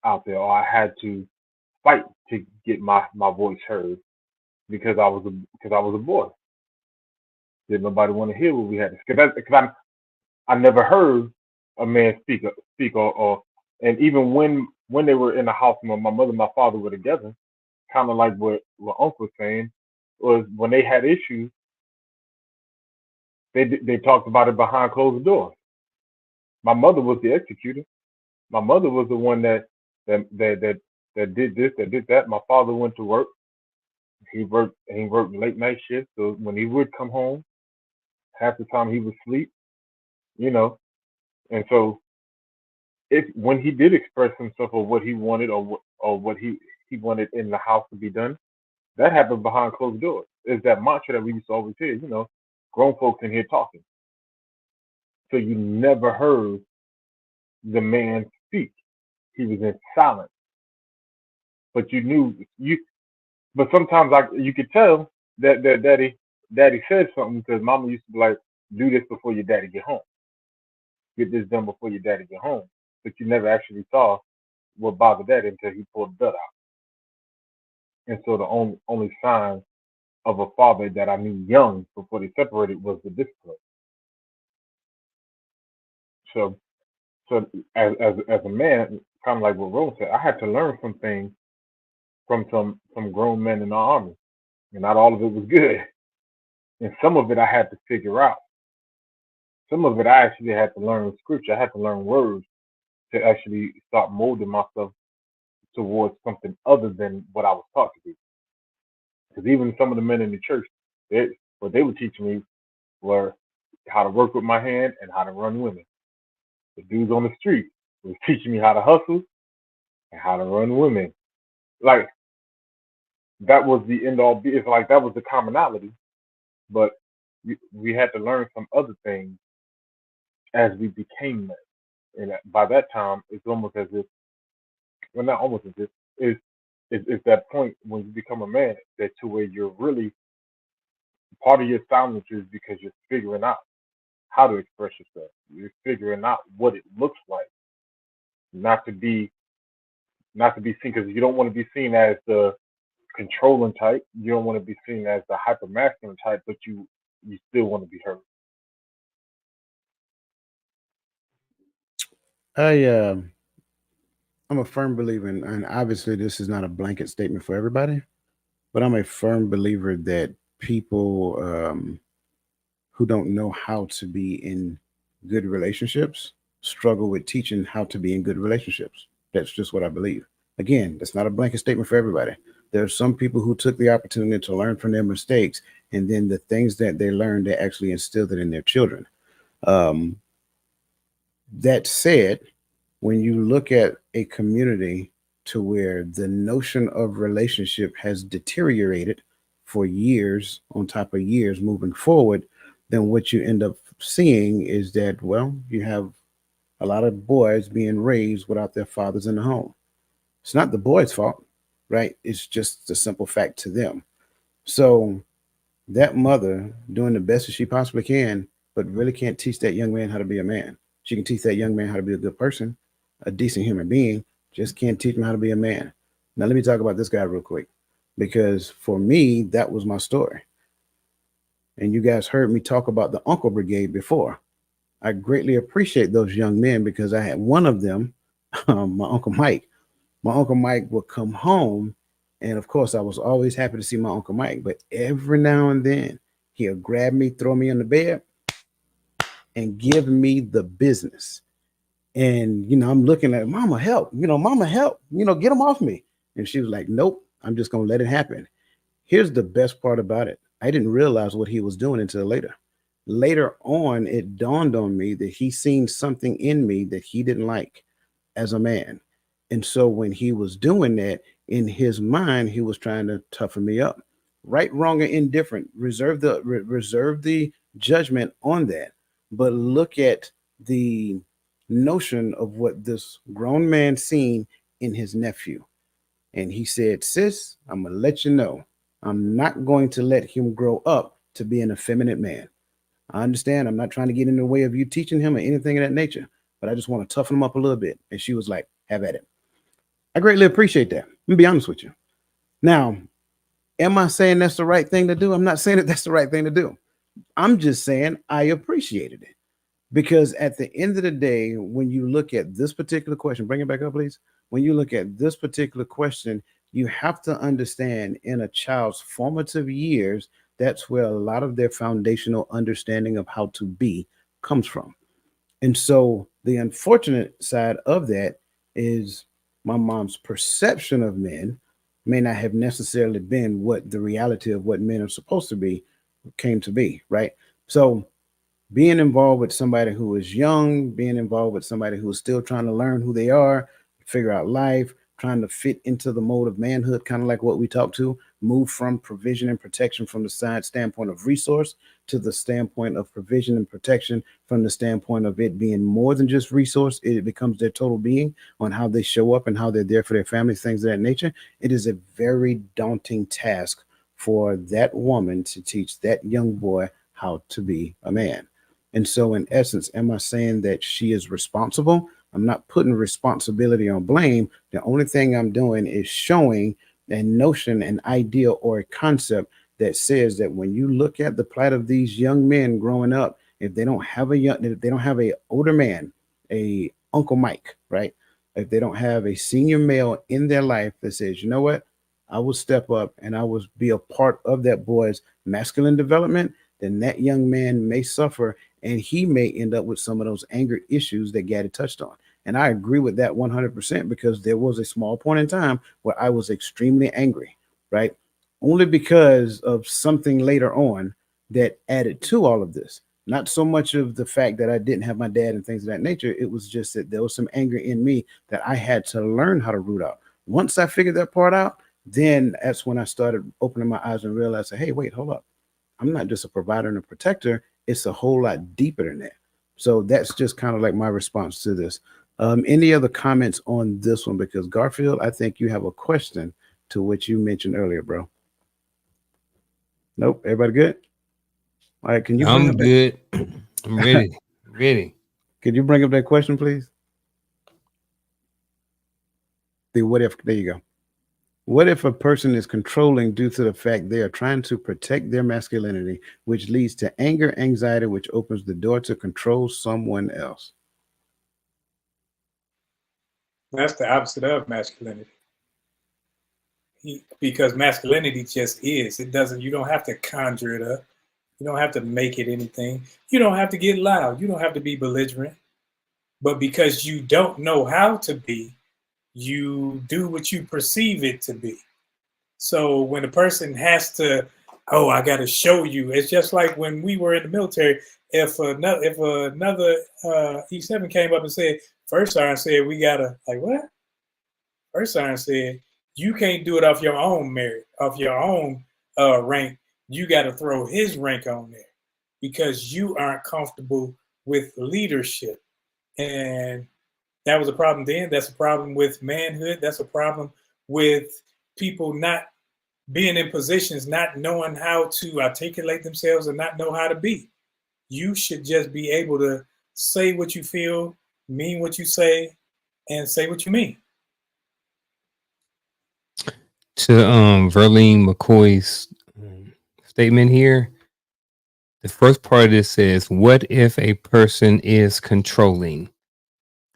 D: out there, or I had to fight to get my voice heard because I was a boy. Did nobody want to hear what we had to? Because I never heard a man speak or And even when they were in the house, when my mother and my father were together, kind of like what Uncle was saying, was when they had issues, they talked about it behind closed doors. My mother was the executor. My mother was the one that did this, that did that. My father went to work. He worked late night shifts. So when he would come home, half the time he would sleep, you know. And so if when he did express himself or what he wanted or what he wanted in the house to be done, that happened behind closed doors. It's that mantra that we used to always hear, grown folks in here talking. So you never heard the man speak. He was in silence. But you knew but sometimes you could tell that daddy said something because mama used to be like, do this before your daddy get home. Get this done before your daddy get home. But you never actually saw what bothered daddy until he pulled the blood out. And so the only sign of a father that I knew young before they separated was the discipline. So as a man, kind of like what Rose said, I had to learn some things from some grown men in our army, and not all of it was good. And some of it I had to figure out. Some of it I actually had to learn scripture. I had to learn words to actually start molding myself towards something other than what I was taught to be. Because even some of the men in the church, what they were teaching me were how to work with my hand and how to run women. The dudes on the street was teaching me how to hustle and how to run women. Like, that was the end all. It's like that was the commonality, but we had to learn some other things as we became men. And by that time, it's almost as if, well, not almost as if, it's that point when you become a man that to where you're really part of your silence is because you're figuring out how to express yourself. You're figuring out what it looks like, not to be seen, because you don't want to be seen as the controlling type. You don't want to be seen as the hyper masculine type, but you still want to be heard.
C: I'm a firm believer in, and obviously this is not a blanket statement for everybody, but I'm a firm believer that people who don't know how to be in good relationships struggle with teaching how to be in good relationships. That's just what I believe. Again, that's not a blanket statement for everybody. There are some people who took the opportunity to learn from their mistakes, and then the things that they learned, they actually instilled it in their children. Um, that said, when you look at a community to where the notion of relationship has deteriorated for years on top of years moving forward, then what you end up seeing is that, well, you have a lot of boys being raised without their fathers in the home. It's not the boy's fault, right? It's just a simple fact to them. So that mother doing the best that she possibly can, but really can't teach that young man how to be a man. She can teach that young man how to be a good person, a decent human being, just can't teach him how to be a man. Now, let me talk about this guy real quick, because for me, that was my story. And you guys heard me talk about the Uncle Brigade before. I greatly appreciate those young men because I had one of them, my Uncle Mike. My Uncle Mike would come home, and of course, I was always happy to see my Uncle Mike, but every now and then, he'll grab me, throw me in the bed, and give me the business. And, I'm looking at Mama, help, Mama, help, get him off me. And she was like, nope, I'm just going to let it happen. Here's the best part about it. I didn't realize what he was doing until later. Later on, it dawned on me that he seen something in me that he didn't like as a man. And so when he was doing that, in his mind, he was trying to toughen me up. Right, wrong, or indifferent. Reserve the judgment on that. But look at the notion of what this grown man seen in his nephew. And he said, sis, I'm going to let you know, I'm not going to let him grow up to be an effeminate man. I understand. I'm not trying to get in the way of you teaching him or anything of that nature, but I just want to toughen him up a little bit. And she was like, have at it. I greatly appreciate that. Let me be honest with you. Now, am I saying that's the right thing to do? I'm not saying that that's the right thing to do. I'm just saying I appreciated it Because at the end of the day, when you look at this particular question, bring it back up, please. When you look at this particular question, you have to understand in a child's formative years, that's where a lot of their foundational understanding of how to be comes from. And so the unfortunate side of that is my mom's perception of men may not have necessarily been what the reality of what men are supposed to be came to be, right? So being involved with somebody who is young, being involved with somebody who is still trying to learn who they are, figure out life, trying to fit into the mode of manhood, kind of like what we talked to, move from provision and protection from the side standpoint of resource to the standpoint of provision and protection from the standpoint of it being more than just resource. It becomes their total being on how they show up and how they're there for their families, things of that nature. It is a very daunting task for that woman to teach that young boy how to be a man. And so, in essence, am I saying that she is responsible? I'm not putting responsibility on blame. The only thing I'm doing is showing a notion, an idea, or a concept that says that when you look at the plight of these young men growing up, if they don't have a older man, a Uncle Mike, right? If they don't have a senior male in their life that says, you know what, I will step up and I will be a part of that boy's masculine development, then that young man may suffer and he may end up with some of those anger issues that Gaddy touched on. And I agree with that 100% because there was a small point in time where I was extremely angry, right? Only because of something later on that added to all of this. Not so much of the fact that I didn't have my dad and things of that nature. It was just that there was some anger in me that I had to learn how to root out. Once I figured that part out, then that's when I started opening my eyes and realizing, hey, wait, hold up. I'm not just a provider and a protector. It's a whole lot deeper than that. So that's just kind of like my response to this. Any other comments on this one? Because Garfield, I think you have a question to what you mentioned earlier, bro. Nope. Everybody good? All right. Can you bring
F: I'm
C: up that?
F: good. I'm ready. Ready.
C: Can you bring up that question, please? The what if? There you go. What if a person is controlling due to the fact they are trying to protect their masculinity, which leads to anger, anxiety, which opens the door to control someone else?
E: That's the opposite of masculinity. Because masculinity just is. It doesn't, you don't have to conjure it up. You don't have to make it anything. You don't have to get loud. You don't have to be belligerent. But because you don't know how to be, you do what you perceive it to be. So when a person has to, oh, I got to show you. It's just like when we were in the military. If another E7 came up and said, First Sergeant said we gotta, like, what? First Sergeant said you can't do it off your own merit, off your own rank. You got to throw his rank on there because you aren't comfortable with leadership. And that was a problem then. That's a problem with manhood. That's a problem with people not being in positions, not knowing how to articulate themselves and not know how to be. You should just be able to say what you feel, mean what you say, and say what you mean.
F: To Verlene McCoy's statement here, the first part of this says, what if a person is controlling?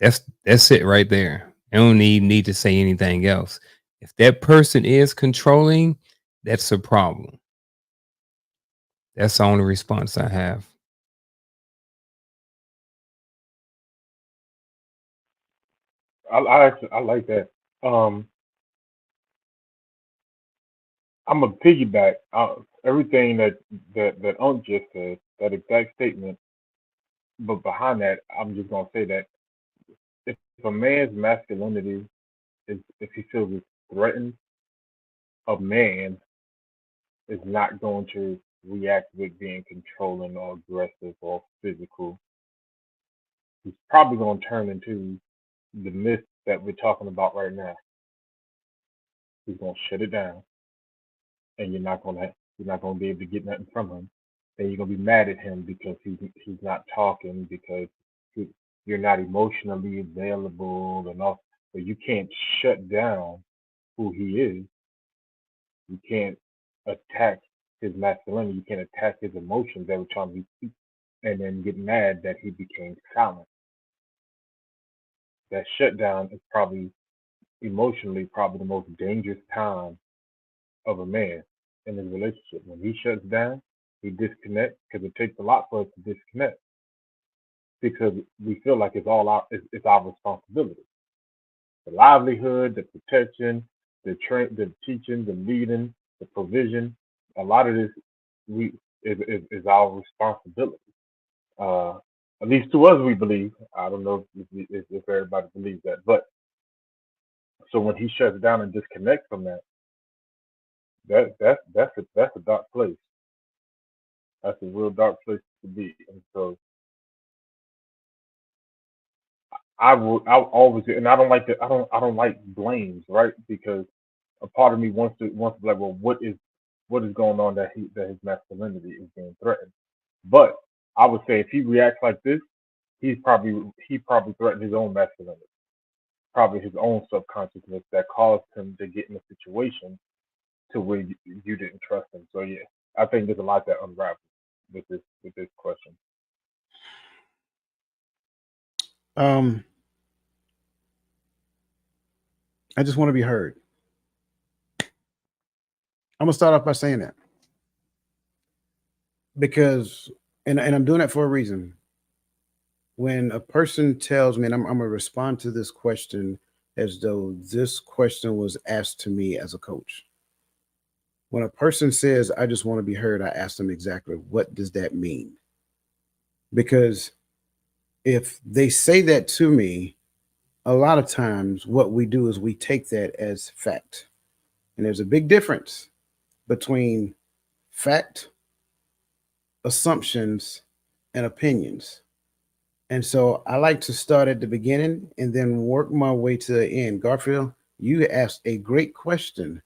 F: That's it right there. I don't need to say anything else. If that person is controlling, that's a problem. That's the only response I have.
D: I like that. I'm a piggyback everything that Unc just said, that exact statement. But behind that, I'm just gonna say that if a man's masculinity is, if he feels it's threatened, a man is not going to react with being controlling or aggressive or physical. He's probably going to turn into the myth that we're talking about right now. He's going to shut it down, and you're not going to be able to get nothing from him. Then you're going to be mad at him because he's not talking, because you're not emotionally available and all. But you can't shut down who he is. You can't attack his masculinity. You can't attack his emotions every time he speaks. and then get mad that he became silent. That shutdown is probably emotionally probably the most dangerous time of a man in his relationship. When he shuts down, he disconnects because it takes a lot for us to disconnect because we feel like it's all it's our responsibility. The livelihood, the protection, the teaching, the leading, the provision. A lot of this is our responsibility. At least to us, we believe. I don't know if everybody believes that, but so when he shuts down and disconnects from that, that's a dark place. That's a real dark place to be. And so I always, and I don't like I don't like blames, right? Because a part of me wants to be like, well, what is going on that his masculinity is being threatened? But I would say if he reacts like this, he probably threatened his own masculinity, probably his own subconsciousness that caused him to get in a situation to where you didn't trust him. So yeah, I think there's a lot that unravels with this question.
C: I just want to be heard. I'm gonna start off by saying that because, and I'm doing that for a reason. When a person tells me, and I'm gonna respond to this question as though this question was asked to me as a coach. When a person says, "I just want to be heard," I ask them exactly what does that mean? Because if they say that to me, a lot of times what we do is we take that as fact. And there's a big difference between fact, assumptions, and opinions. And so I like to start at the beginning and then work my way to the end. Garfield, you asked a great question.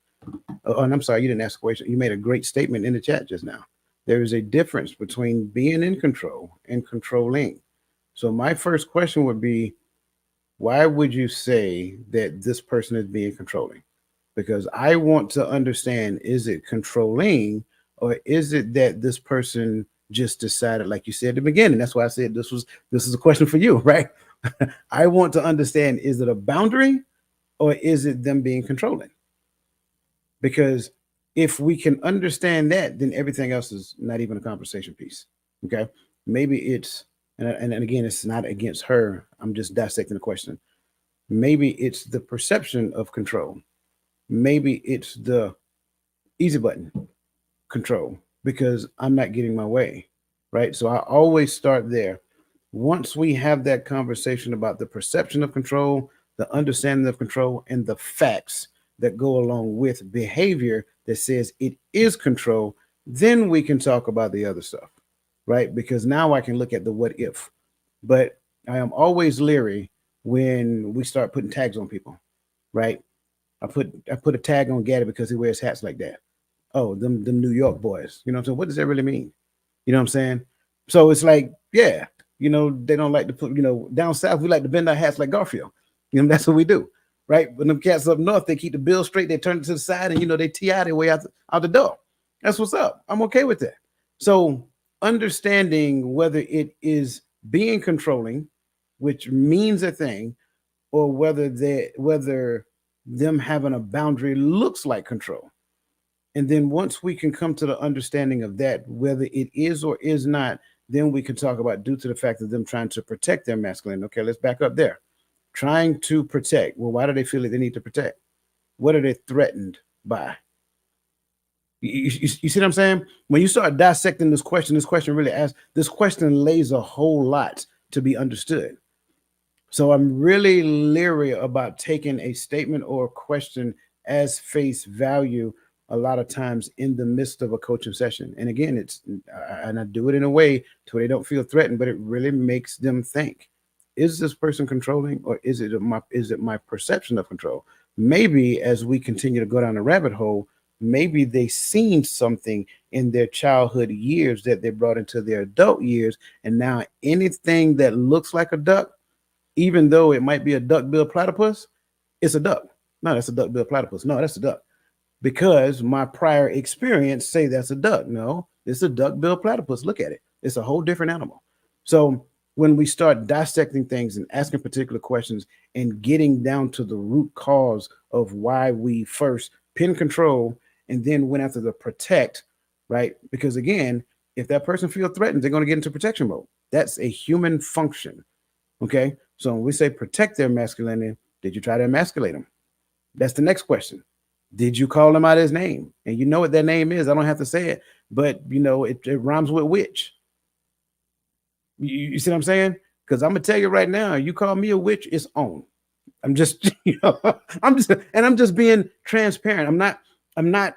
C: Oh, and I'm sorry, you didn't ask a question. You made a great statement in the chat just now. There is a difference between being in control and controlling. So my first question would be, why would you say that this person is being controlling? Because I want to understand, is it controlling or is it that this person just decided, like you said at the beginning? That's why I said this is a question for you, right? I want to understand, is it a boundary or is it them being controlling? Because if we can understand that, then everything else is not even a conversation piece. Okay. Maybe it's, and again, it's not against her. I'm just dissecting the question. Maybe it's the perception of control. Maybe it's the easy button control because I'm not getting my way. Right. So I always start there. Once we have that conversation about the perception of control, the understanding of control, and the facts that go along with behavior that says it is control, then we can talk about the other stuff, right? Because now I can look at the what if. But I am always leery when we start putting tags on people, right? I put a tag on Gaddy because he wears hats like that. Oh, them New York boys. You know what I'm saying? What does that really mean? You know what I'm saying? So it's like, yeah, they don't like to put, down south, we like to bend our hats like Garfield. That's what we do. Right? But them cats up north, they keep the bill straight, they turn it to the side, and they TI their way out the door. That's what's up. I'm okay with that. So understanding whether it is being controlling, which means a thing, or whether them having a boundary looks like control. And then once we can come to the understanding of that, whether it is or is not, then we can talk about due to the fact of them trying to protect their masculine. Okay, let's back up there. Trying to protect. Well, why do they feel like they need to protect? What are they threatened by? You see what I'm saying? When you start dissecting this question really asks, this question lays a whole lot to be understood. So I'm really leery about taking a statement or a question as face value a lot of times in the midst of a coaching session. And again, and I do it in a way to where they don't feel threatened, but it really makes them think. Is this person controlling, or is it my perception of control? Maybe as we continue to go down the rabbit hole, maybe they seen something in their childhood years that they brought into their adult years. And now anything that looks like a duck, even though it might be a duck-billed platypus, it's a duck. No, that's a duck-billed platypus. No, that's a duck. Because my prior experience say that's a duck. No, it's a duck-billed platypus. Look at it. It's a whole different animal. So when we start dissecting things and asking particular questions and getting down to the root cause of why we first pin control and then went after the protect, right? Because again, if that person feels threatened, they're going to get into protection mode. That's a human function. Okay. So when we say protect their masculinity, did you try to emasculate them? That's the next question. Did you call him out his name? And you know what that name is. I don't have to say it, but you know, it rhymes with witch. You see what I'm saying? Because I'm gonna tell you right now, you call me a witch, it's on. I'm just, I'm just being transparent. I'm not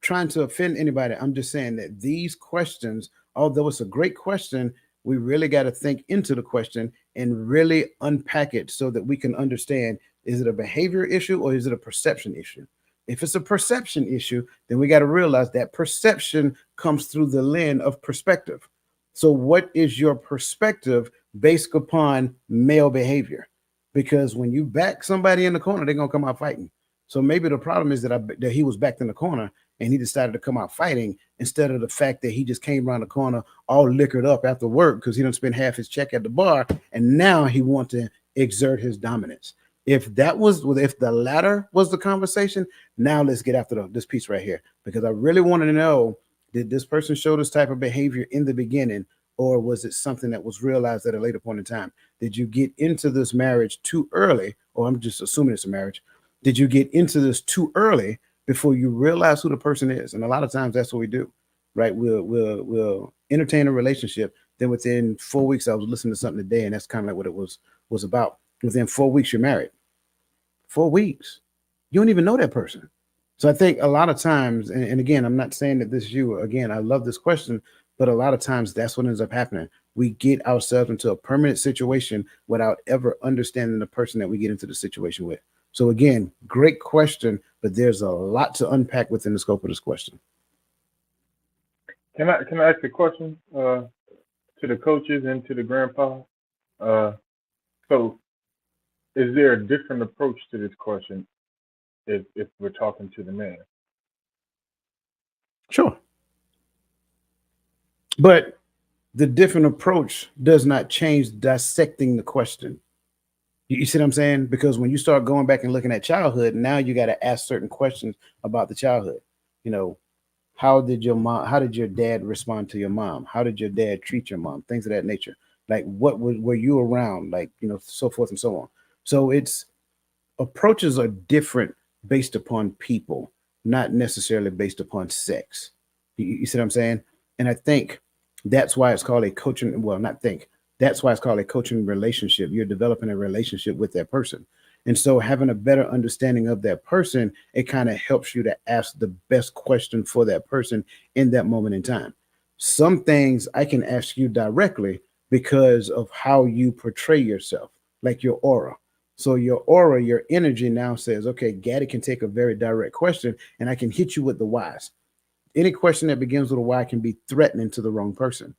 C: trying to offend anybody. I'm just saying that these questions, although it's a great question, we really got to think into the question and really unpack it so that we can understand, is it a behavior issue or is it a perception issue? If it's a perception issue, then we got to realize that perception comes through the lens of perspective. So what is your perspective based upon male behavior? Because when you back somebody in the corner, they're going to come out fighting. So maybe the problem is that he was backed in the corner and he decided to come out fighting instead of the fact that he just came around the corner all liquored up after work because he done spent half his check at the bar and now he wants to exert his dominance. If the latter was the conversation, now let's get after this piece right here, because I really want to know, did this person show this type of behavior in the beginning, or was it something that was realized at a later point in time? Did you get into this marriage too early, or I'm just assuming it's a marriage? Did you get into this too early before you realize who the person is? And a lot of times that's what we do, right? We'll entertain a relationship. Then within 4 weeks, I was listening to something today, and that's kind of like what it was about. Within 4 weeks, you're married. 4 weeks. You don't even know that person. So I think a lot of times, and again, I'm not saying that this is you. Again, I love this question, but a lot of times that's what ends up happening. We get ourselves into a permanent situation without ever understanding the person that we get into the situation with. So again, great question, but there's a lot to unpack within the scope of this question.
D: Can I ask a question to the coaches and to the grandpa? So is there a different approach to this question if we're talking to the man?
C: Sure. But the different approach does not change dissecting the question. You see what I'm saying? Because when you start going back and looking at childhood, now you got to ask certain questions about the childhood. You know, how did your dad respond to your mom? How did your dad treat your mom? Things of that nature. Like were you around? Like, you know, so forth and so on. So it's approaches are different based upon people, not necessarily based upon sex. You see what I'm saying? And I think that's why it's called a coaching. Well, not think. That's why it's called a coaching relationship. You're developing a relationship with that person. And so having a better understanding of that person, it kind of helps you to ask the best question for that person in that moment in time. Some things I can ask you directly because of how you portray yourself, like your aura. So your aura, your energy now says, okay, Gaddy can take a very direct question and I can hit you with the whys. Any question that begins with a why can be threatening to the wrong person.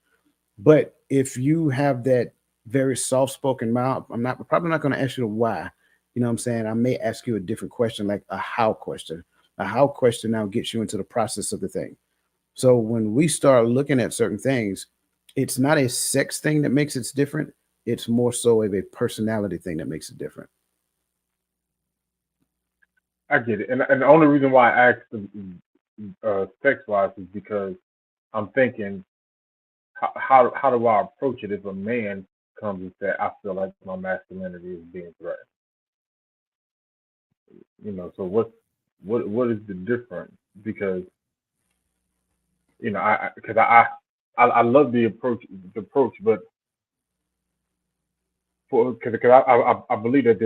C: But if you have that very soft-spoken mouth, probably not going to ask you the why. You know what I'm saying? I may ask you a different question, like a how question. A how question now gets you into the process of the thing. So when we start looking at certain things, it's not a sex thing that makes it different. It's more so of a personality thing that makes it different.
D: I get it, and the only reason why I asked sex wise is because I'm thinking, how do I approach it if a man comes and says, I feel like my masculinity is being threatened? You know, so what is the difference? Because you know, I love the approach, but because I believe that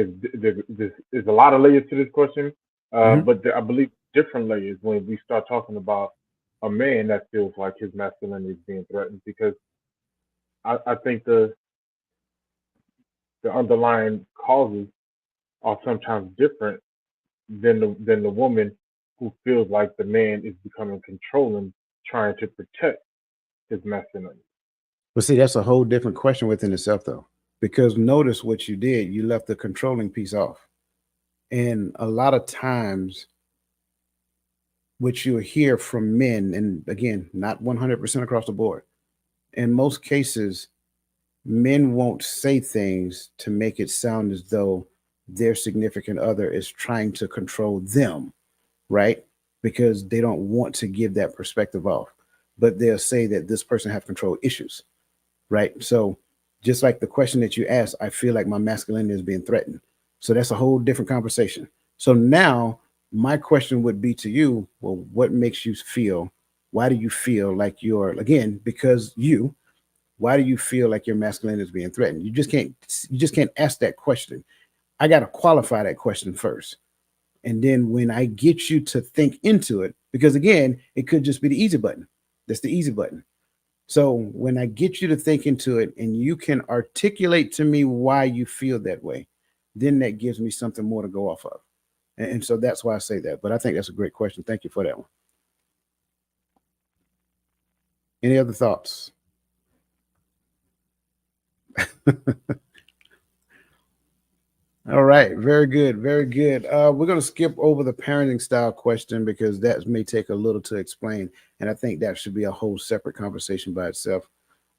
D: there's a lot of layers to this question, but I believe different layers when we start talking about a man that feels like his masculinity is being threatened, because I think the underlying causes are sometimes different than the woman who feels like the man is becoming controlling, trying to protect his masculinity.
C: But see, that's a whole different question within itself, though, because notice what you did. You left the controlling piece off. And a lot of times, what you'll hear from men, and again, not 100% across the board, in most cases, men won't say things to make it sound as though their significant other is trying to control them, right? Because they don't want to give that perspective off. But they'll say that this person have control issues, right? So just like the question that you asked, I feel like my masculinity is being threatened. So that's a whole different conversation. So now my question would be to you, well, what makes you feel, why do you feel like you're, again, because you, why do you feel like your masculinity is being threatened? You just can't ask that question. I got to qualify that question first. And then when I get you to think into it, because again, it could just be the easy button. That's the easy button. So when I get you to think into it and you can articulate to me why you feel that way, then that gives me something more to go off of. And so that's why I say that. But I think that's a great question. Thank you for that one. Any other thoughts? All right, very good, very good. We're going to skip over the parenting style question because that may take a little to explain, and I think that should be a whole separate conversation by itself.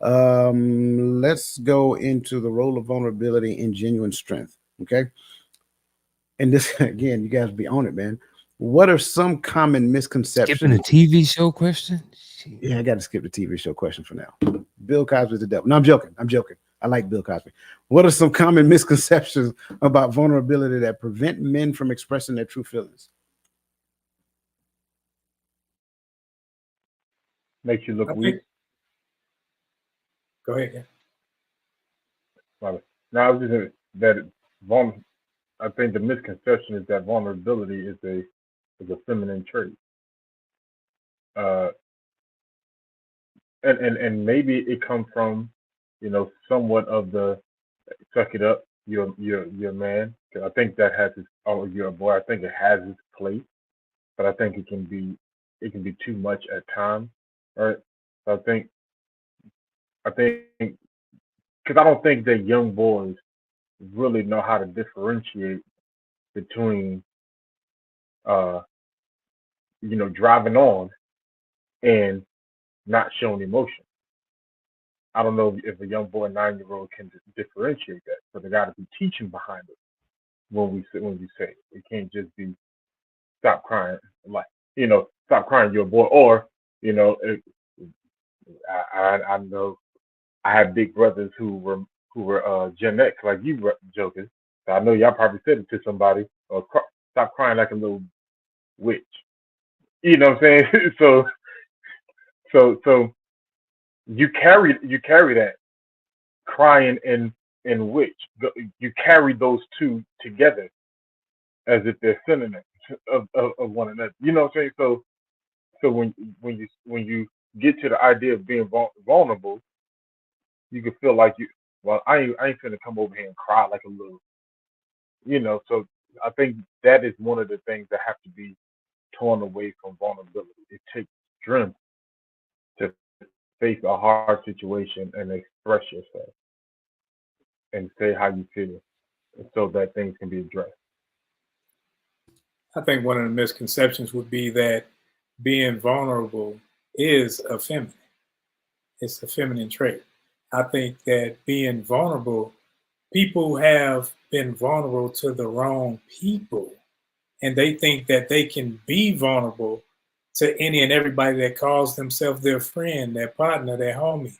C: Let's go into the role of vulnerability and genuine strength. Okay, and this again, you guys be on it, man. What are some common misconceptions?
F: Skipping a TV show question?
C: Yeah, I got to skip the TV show question for now. Bill Cosby's the devil. No, I'm joking. I'm joking. I like Bill Cosby. What are some common misconceptions about vulnerability that prevent men from expressing their true feelings?
D: Makes you look weak.
E: Go ahead.
D: Yeah. Now, I was just saying that I think the misconception is that vulnerability is a feminine trait. And maybe it comes from, somewhat of the suck it up, you're man. I think that has its, oh, you're a boy. I think it has its place, but I think it can be too much at times, right? So I think because I don't think that young boys really know how to differentiate between driving on and not showing emotion. I don't know if a young boy, 9-year-old, can differentiate that. So there got to be teaching behind it when you say it. It can't just be stop crying, like stop crying, you're a boy, or I know I have big brothers who were Gen X like you jokers. So I know y'all probably said it to somebody, or stop crying like a little witch. You know what I'm saying? So you carry that crying and witch. You carry those two together as if they're synonyms of one another. You know what I'm saying? So when you get to the idea of being vulnerable, you can feel like I ain't finna come over here and cry like a little, So I think that is one of the things that have to be torn away from vulnerability. It takes strength to face a hard situation and express yourself and say how you feel, so that things can be addressed.
E: I think one of the misconceptions would be that being vulnerable is feminine. It's a feminine trait. I think that being vulnerable, people have been vulnerable to the wrong people, and they think that they can be vulnerable to any and everybody that calls themselves their friend, their partner, their homie,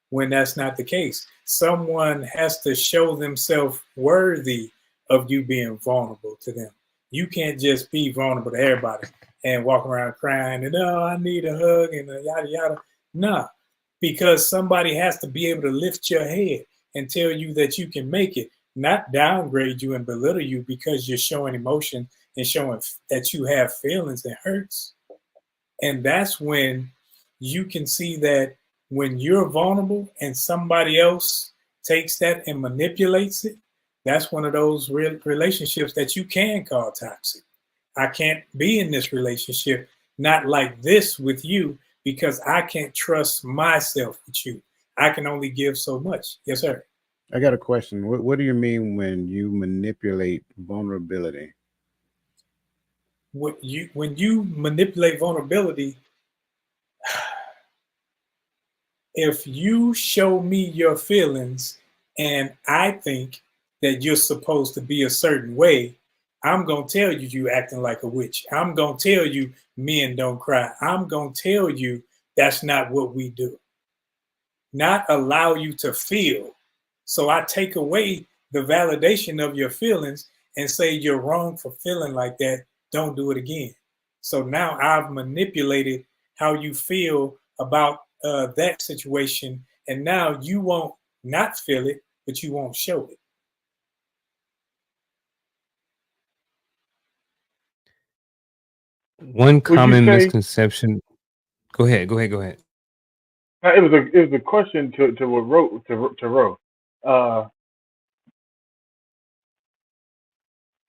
E: when that's not the case. Someone has to show themselves worthy of you being vulnerable to them. You can't just be vulnerable to everybody and walk around crying and, oh, I need a hug and yada, yada. No, because somebody has to be able to lift your head and tell you that you can make it, not downgrade you and belittle you because you're showing emotion and showing that you have feelings and hurts. And that's when you can see that when you're vulnerable and somebody else takes that and manipulates it, that's one of those relationships that you can call toxic. I can't be in this relationship, not like this with you, because I can't trust myself with you. I can only give so much. Yes, sir.
C: I got a question. What do you mean when you manipulate vulnerability?
E: When you manipulate vulnerability, if you show me your feelings and I think that you're supposed to be a certain way, I'm going to tell you you acting like a witch. I'm going to tell you men don't cry. I'm going to tell you that's not what we do. Not allow you to feel. So I take away the validation of your feelings and say you're wrong for feeling like that. Don't do it again. So now I've manipulated how you feel about that situation, and now you won't not feel it, but you won't show it.
F: One common misconception. Go ahead.
D: It was a question to Ro.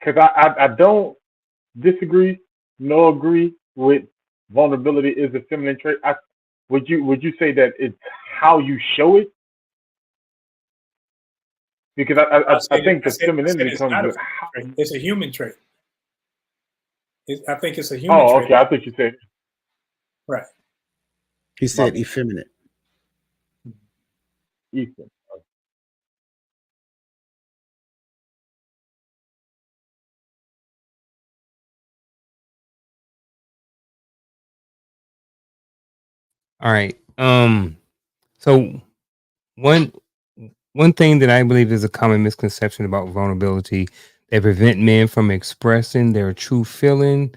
D: Because I don't disagree nor agree with vulnerability is a feminine trait. Would you say that it's how you show it? Because I think the femininity comes with how.
E: It's a human trait. I think it's a human trait.
D: Oh, okay. I thought you said.
E: Right.
C: He said effeminate.
D: Ethan.
F: All right. So one thing that I believe is a common misconception about vulnerability that prevent men from expressing their true feelings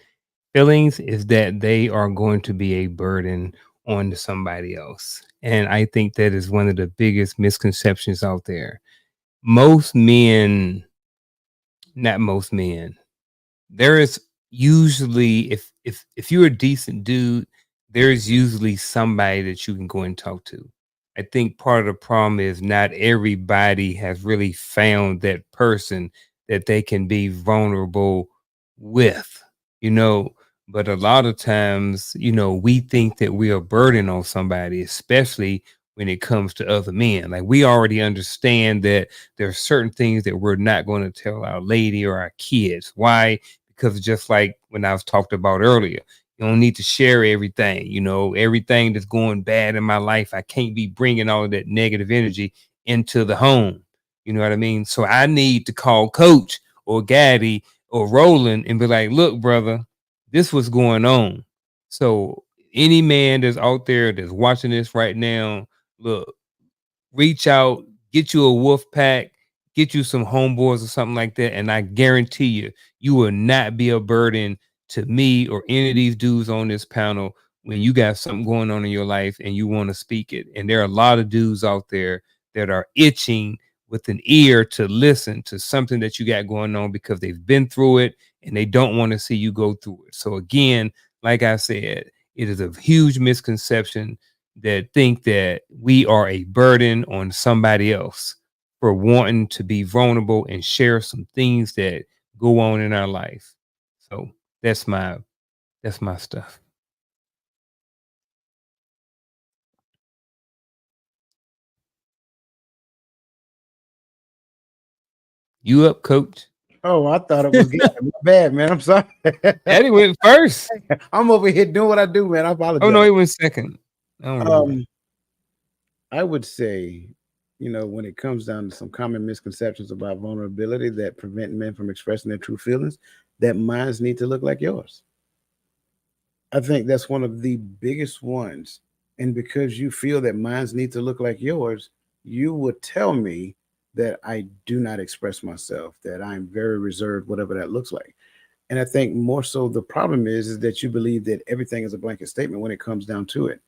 F: is that they are going to be a burden on somebody else. And I think that is one of the biggest misconceptions out there. Most men, not most men, there is usually if you're a decent dude, there's usually somebody that you can go and talk to. I think part of the problem is not everybody has really found that person that they can be vulnerable with, you know. But a lot of times, you know, we think that we are a burden on somebody, especially when it comes to other men. Like we already understand that there are certain things that we're not going to tell our lady or our kids. Why? Because just like when I was talked about earlier, you don't need to share everything. You know, everything that's going bad in my life, I can't be bringing all of that negative energy into the home. You know what I mean? So I need to call Coach or Gaddy or Roland and be like, look, brother, this was going on. So any man that's out there that's watching this right now, look, reach out, get you a wolf pack, get you some homeboys or something like that, and I guarantee you, you will not be a burden to me or any of these dudes on this panel when you got something going on in your life and you want to speak it. And there are a lot of dudes out there that are itching with an ear to listen to something that you got going on because they've been through it and they don't want to see you go through it. So again, like I said, it is a huge misconception that think that we are a burden on somebody else for wanting to be vulnerable and share some things that go on in our life. So that's my stuff. You up, Coach?
C: Oh, I thought it was good. Bad, man. I'm sorry.
F: Eddie went first.
C: I'm over here doing what I do, man. I apologize.
F: Oh no, he went second.
C: I would say, you know, when it comes down to some common misconceptions about vulnerability that prevent men from expressing their true feelings, that minds need to look like yours. I think that's one of the biggest ones. And because you feel that minds need to look like yours, you would tell me that I do not express myself, that I'm very reserved, whatever that looks like. And I think more so the problem is that you believe that everything is a blanket statement when it comes down to it.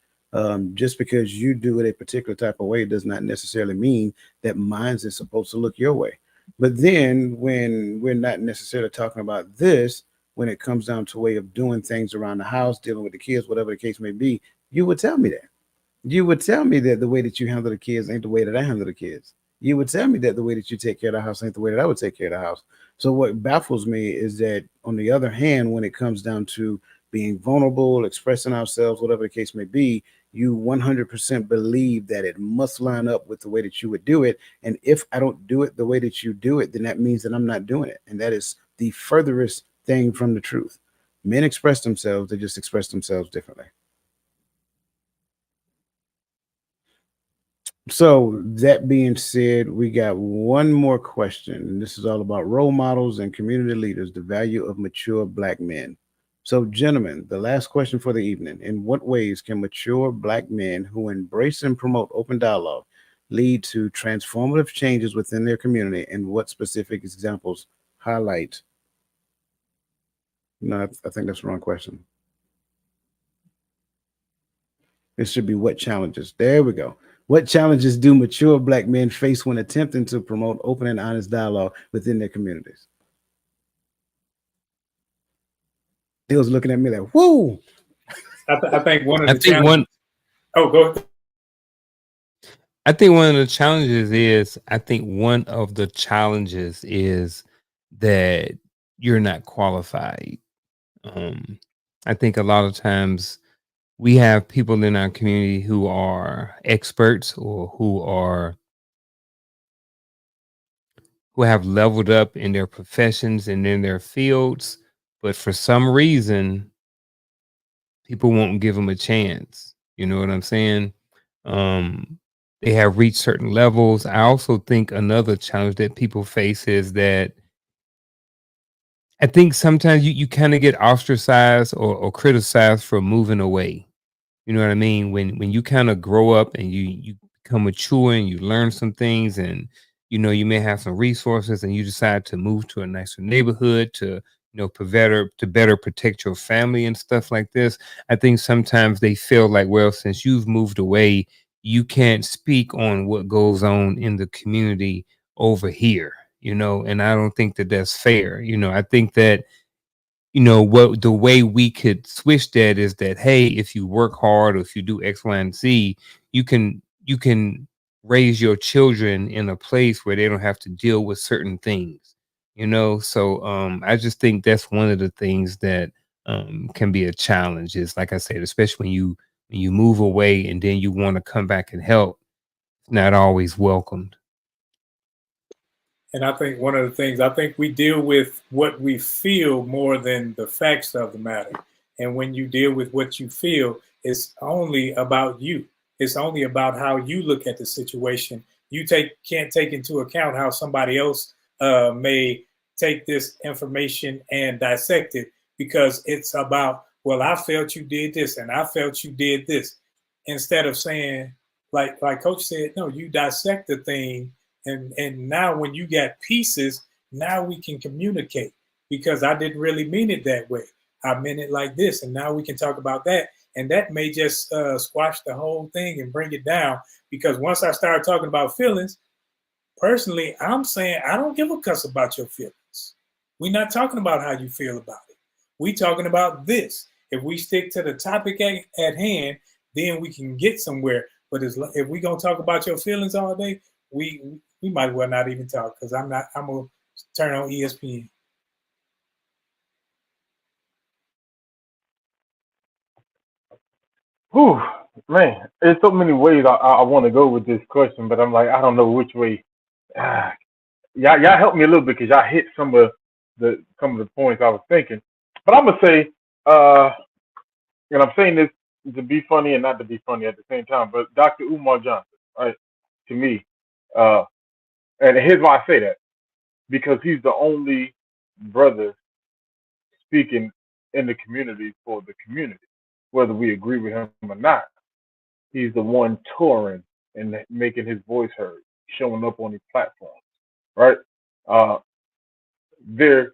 C: Just because you do it a particular type of way does not necessarily mean that mine's is supposed to look your way. But then when we're not necessarily talking about this, when it comes down to a way of doing things around the house, dealing with the kids, whatever the case may be, you would tell me that. You would tell me that the way that you handle the kids ain't the way that I handle the kids. You would tell me that the way that you take care of the house ain't the way that I would take care of the house. So what baffles me is that on the other hand, when it comes down to being vulnerable, expressing ourselves, whatever the case may be, you 100% believe that it must line up with the way that you would do it. And if I don't do it the way that you do it, then that means that I'm not doing it. And that is the furthest thing from the truth. Men express themselves, they just express themselves differently. So that being said, we got one more question, and this is all about role models and community leaders, the value of mature Black men. So, gentlemen, the last question for the evening: in what ways can mature Black men who embrace and promote open dialogue lead to transformative changes within their community, and what specific examples highlight? No, I think that's the wrong question. It should be what challenges. There we go. What challenges do mature Black men face when attempting to promote open and honest dialogue within their communities? He was looking at me like, whoa.
E: I think one of
F: I
E: the
F: think
E: challenges.
F: one.
E: Oh, go ahead.
F: I think one of the challenges is. I think one of the challenges is that you're not qualified. I think a lot of times we have people in our community who are experts or who have leveled up in their professions and in their fields, but for some reason, people won't give them a chance. You know what I'm saying? Um, they have reached certain levels. I also think another challenge that people face is that I think sometimes you kind of get ostracized or criticized for moving away. You know what I mean? When you kind of grow up and you become mature and you learn some things and you may have some resources and you decide to move to a nicer neighborhood to better protect your family and stuff like this. I think sometimes they feel like, well, since you've moved away, you can't speak on what goes on in the community over here, and I don't think that that's fair. I think that what the way we could switch that is that, hey, if you work hard or if you do X, Y, and Z, you can raise your children in a place where they don't have to deal with certain things. So I just think that's one of the things that can be a challenge, is like I said, especially when you move away and then you want to come back and help, it's not always welcomed.
E: And I think one of the things, I think we deal with what we feel more than the facts of the matter. And when you deal with what you feel, it's only about you. It's only about how you look at the situation. You can't take into account how somebody else may take this information and dissect it, because it's about, well, I felt you did this and I felt you did this. Instead of saying, like Coach said, no, you dissect the thing, and now when you got pieces, now we can communicate, because I didn't really mean it that way. I meant it like this, and now we can talk about that. And that may just squash the whole thing and bring it down, because once I start talking about feelings, personally, I'm saying I don't give a cuss about your feelings. We're not talking about how you feel about it. We're talking about this. If we stick to the topic at hand, then we can get somewhere. But if we're gonna talk about your feelings all day, we might well not even talk, because I'm gonna turn on ESPN.
D: Whew, man, there's so many ways I want to go with this question, but I'm like, I don't know which way. Ah, y'all help me a little bit because y'all hit some of the points I was thinking. But I'm gonna say, uh, and I'm saying this to be funny and not to be funny at the same time. But Dr. Umar Johnson, right? To me, uh, and here's why I say that, because he's the only brother speaking in the community for the community, whether we agree with him or not. He's the one touring and making his voice heard, showing up on these platforms, right? Uh, there,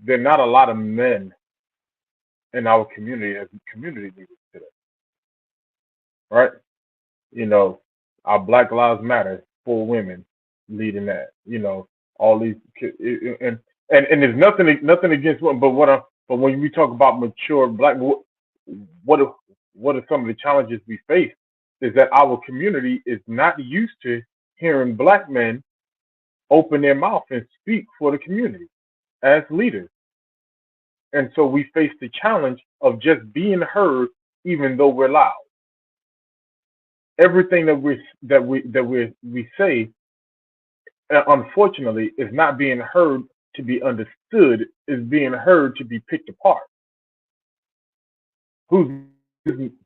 D: there are not a lot of men in our community as community leaders today, right? You know, our Black Lives Matter for women leading that. All these and there's nothing against women, but when we talk about mature Black, what are, what are some of the challenges we face? Is that our community is not used to hearing Black men open their mouth and speak for the community as leaders, and so we face the challenge of just being heard, even though we're loud. Everything that we say, unfortunately, is not being heard to be understood. Is being heard to be picked apart. Who's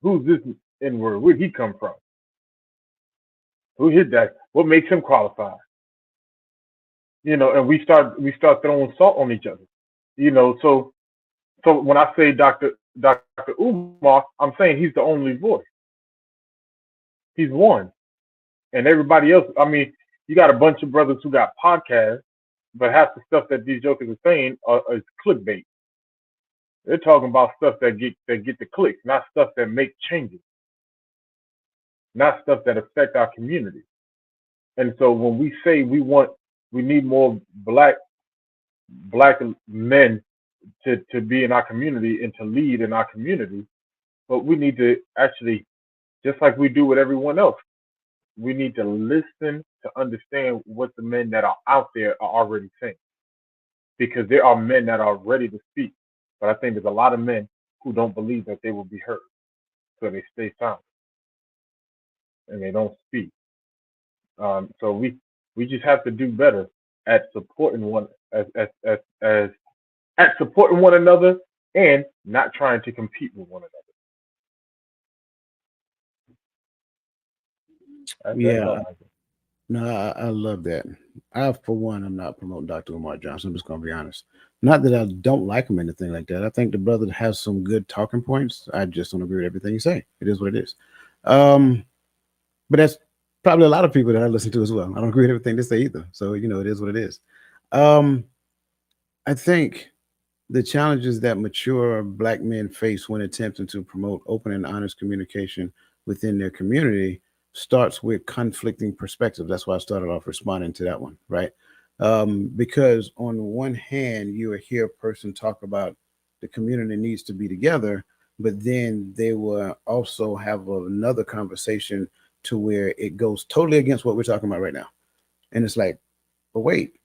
D: who's this N word? Where'd he come from? Who hit that? What makes him qualified? And we start throwing salt on each other. So when I say Dr. Umar, I'm saying he's the only voice. He's one, and everybody else. I mean, you got a bunch of brothers who got podcasts, but half the stuff that these jokers are saying is clickbait. They're talking about stuff that get the clicks, not stuff that make changes, not stuff that affect our community. And so when we say we need more black men to be in our community and to lead in our community, but we need to actually, just like we do with everyone else, we need to listen to understand what the men that are out there are already saying, because there are men that are ready to speak, but I think there's a lot of men who don't believe that they will be heard, so they stay silent and they don't speak. So we just have to do better at supporting one at supporting one another and not trying to compete with one another.
C: Yeah, no, I love that. For one, I'm not promoting Dr. Umar Johnson. I'm just going to be honest. Not that I don't like him or anything like that. I think the brother has some good talking points. I just don't agree with everything he say. It is what it is. But that's probably a lot of people that I listen to as well. I don't agree with everything they say either. So, it is what it is. I think the challenges that mature black men face when attempting to promote open and honest communication within their community starts with conflicting perspectives. That's why I started off responding to that one, right? Because on one hand, you will hear a person talk about the community needs to be together, but then they will also have another conversation to where it goes totally against what we're talking about right now. And it's like, but wait,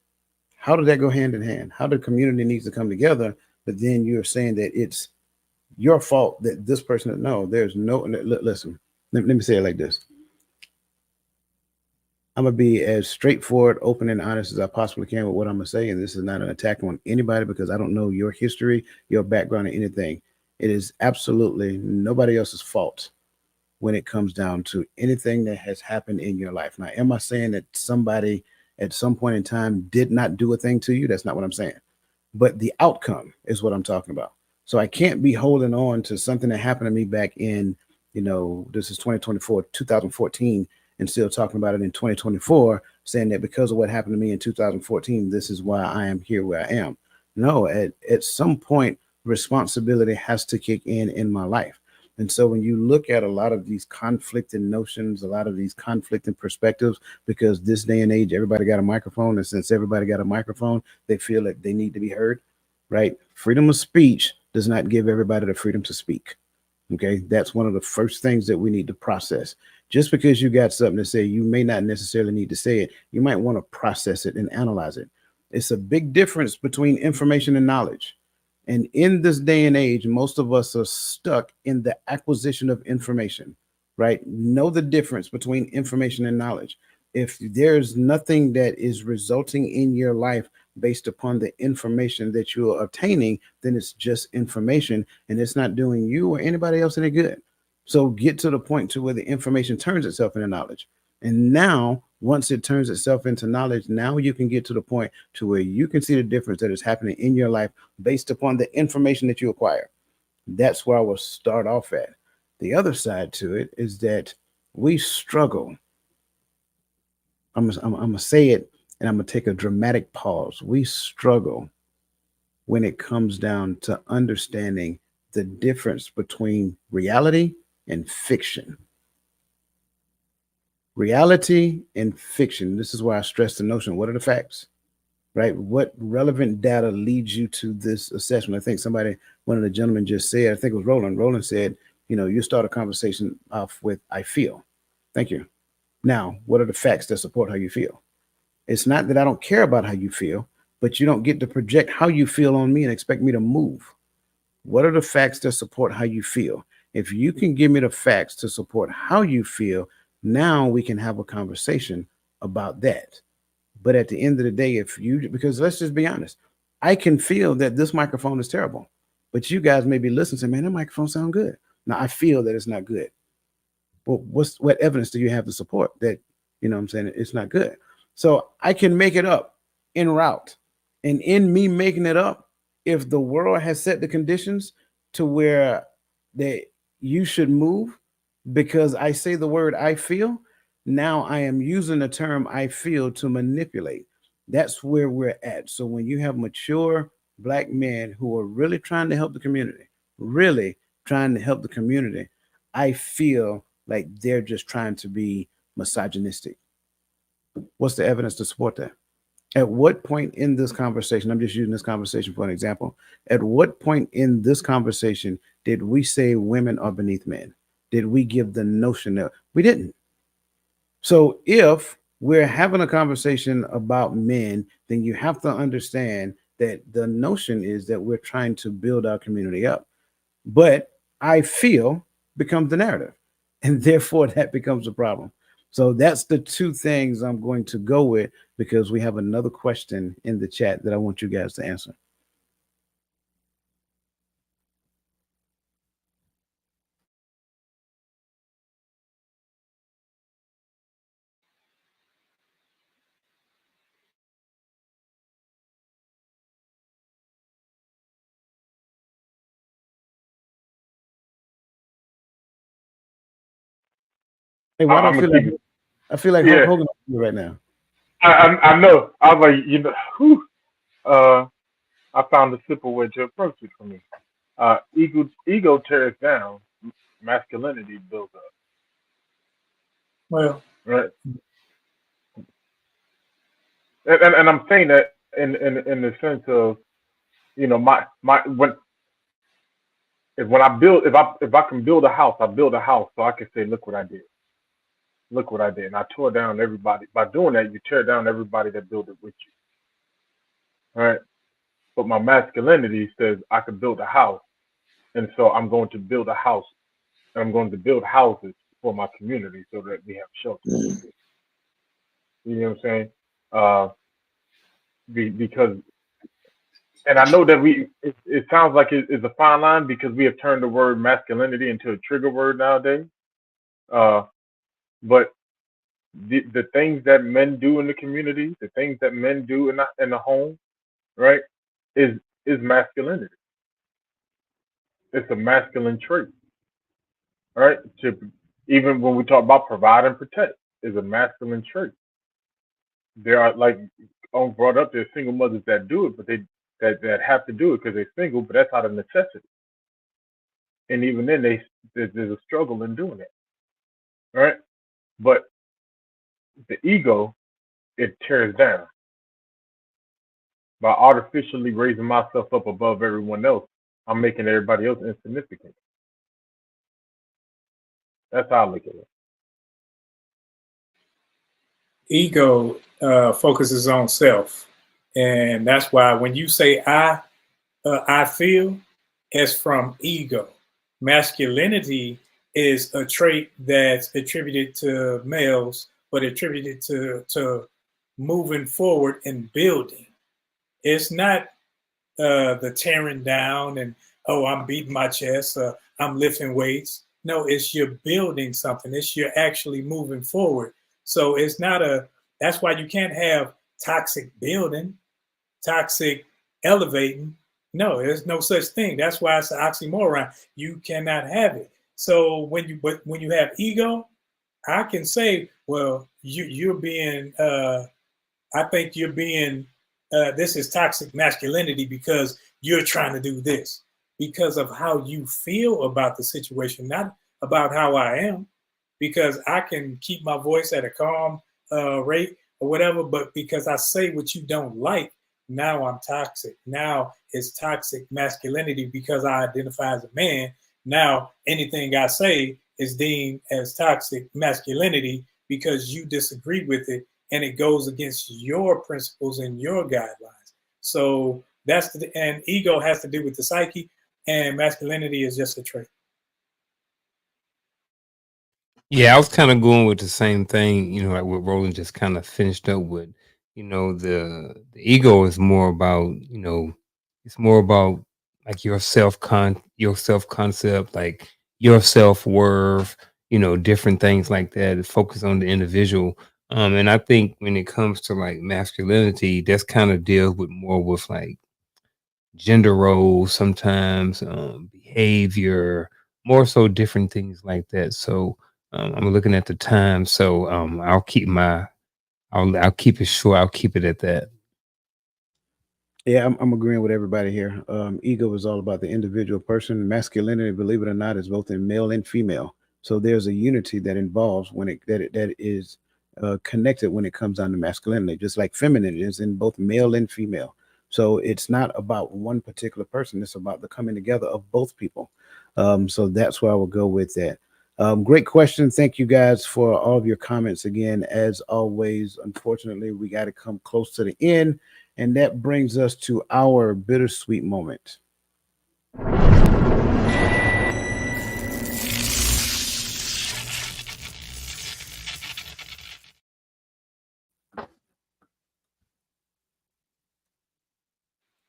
C: how did that go hand in hand? How the community needs to come together, but then you're saying that it's your fault that this person, no, there's no, listen, let me say it like this. I'm going to be as straightforward, open, and honest as I possibly can with what I'm going to say. And this is not an attack on anybody because I don't know your history, your background, or anything. It is absolutely nobody else's fault when it comes down to anything that has happened in your life. Now, am I saying that somebody at some point in time did not do a thing to you? That's not what I'm saying. But the outcome is what I'm talking about. So I can't be holding on to something that happened to me back in, this is 2024, 2014, and still talking about it in 2024, saying that because of what happened to me in 2014, this is why I am here where I am. No, at some point, responsibility has to kick in my life. And so when you look at a lot of these conflicting notions, a lot of these conflicting perspectives, because this day and age, everybody got a microphone. And since everybody got a microphone, they feel like they need to be heard, right? Freedom of speech does not give everybody the freedom to speak. Okay, that's one of the first things that we need to process. Just because you got something to say, you may not necessarily need to say it. You might want to process it and analyze it. It's a big difference between information and knowledge. And in this day and age, most of us are stuck in the acquisition of information, right? Know the difference between information and knowledge. If there's nothing that is resulting in your life based upon the information that you are obtaining, then it's just information and it's not doing you or anybody else any good. So get to the point to where the information turns itself into knowledge. And now, once it turns itself into knowledge, now you can get to the point to where you can see the difference that is happening in your life based upon the information that you acquire. That's where I will start off at. The other side to it is that we struggle. I'm going to say it, and I'm going to take a dramatic pause. We struggle when it comes down to understanding the difference between reality and fiction. Reality and fiction. This is why I stress the notion. What are the facts, right? What relevant data leads you to this assessment? I think one of the gentlemen just said, I think it was Roland. Roland said, you start a conversation off with, I feel. Thank you. Now, what are the facts that support how you feel? It's not that I don't care about how you feel, but you don't get to project how you feel on me and expect me to move. What are the facts that support how you feel? If you can give me the facts to support how you feel, now we can have a conversation about that. But at the end of the day, because let's just be honest, I can feel that this microphone is terrible, but you guys may be listening to, man, that microphone sounds good. Now I feel that it's not good. Well, what evidence do you have to support that You know what I'm saying? It's not good. So I can make it up en route. And in me making it up, if the world has set the conditions to where that you should move because I say the word I feel, now I am using the term I feel to manipulate. That's where we're at. So when you have mature black men who are really trying to help the community, really trying to help the community, I feel like they're just trying to be misogynistic. What's the evidence to support that? At what point in this conversation, I'm just using this conversation for an example, at what point in this conversation did we say women are beneath men? Did we give the notion that we didn't? So if we're having a conversation about men, then you have to understand that the notion is that we're trying to build our community up. But I feel becomes the narrative, and therefore that becomes a problem. So that's the two things I'm going to go with because we have another question in the chat that I want you guys to answer. Hey, why do
D: I'm gonna keep it.
C: I feel like Hulk
D: Yeah,
C: Hogan right now?
D: I know. I was like, whew, I found a simple way to approach it for me. Ego tears down, masculinity builds up.
E: Well,
D: Right, and I'm saying that in the sense of my when I build if I can build a house, I build a house so I can say, look what I did. Look what I did. And I tore down everybody. By doing that, you tear down everybody that built it with you. All right. But my masculinity says I can build a house. And so I'm going to build a house. And I'm going to build houses for my community so that we have shelter. You know what I'm saying? Because, and I know that it sounds like it's a fine line because we have turned the word masculinity into a trigger word nowadays. But the things that men do in the community, the things that men do in the home, right, is masculinity. It's a masculine trait, right? Even when we talk about provide and protect, is a masculine trait. There are like brought up, there's single mothers that do it, but that have to do it because they're single, but that's out of necessity. And even then, there's a struggle in doing it, right? But the ego, it tears down by artificially raising myself up above everyone else. I'm making everybody else insignificant. That's how I look at it.
E: ego focuses on self, and that's why when you say I feel, it's from ego. Masculinity is a trait that's attributed to males, but attributed to moving forward and building. It's not the tearing down and, oh, I'm beating my chest, I'm lifting weights. No, it's you're building something. It's you're actually moving forward. So it's not that's why you can't have toxic building, toxic elevating. No, there's no such thing. That's why it's an oxymoron. You cannot have it. So when you have ego, I can say, well, you're being I think you're being, this is toxic masculinity because you're trying to do this because of how you feel about the situation, not about how I am, because I can keep my voice at a calm rate or whatever, but because I say what you don't like, now I'm toxic. Now it's toxic masculinity because I identify as a man. Now anything I say is deemed as toxic masculinity because you disagree with it and it goes against your principles and your guidelines. So and ego has to do with the psyche, and masculinity is just a trait.
F: Yeah, I was kind of going with the same thing, like what Roland just kind of finished up with. The ego is more about, it's more about like your self concept, like your self worth, different things like that. Focus on the individual. And I think when it comes to like masculinity, that's kind of deals with more with like gender roles, sometimes behavior, more so different things like that. So I'm looking at the time, so I'll keep it short. I'll keep it at that.
C: Yeah, I'm agreeing with everybody here. Ego is all about the individual person. Masculinity, believe it or not, is both in male and female. So there's a unity that involves that is connected when it comes down to masculinity, just like femininity is in both male and female. So it's not about one particular person. It's about the coming together of both people. So that's why I will go with that. Great question. Thank you guys for all of your comments again. As always, unfortunately, we got to come close to the end. And that brings us to our bittersweet moment.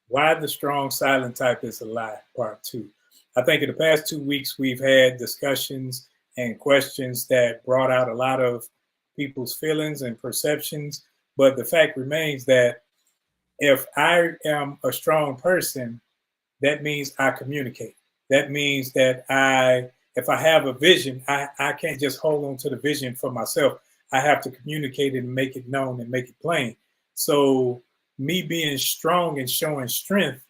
E: Why the strong silent type is a lie, part 2. I think in the past 2 weeks, we've had discussions and questions that brought out a lot of people's feelings and perceptions. But the fact remains that if I am a strong person, that means I communicate. That means that if I have a vision, I can't just hold on to the vision for myself. I have to communicate it and make it known and make it plain. So me being strong and showing strength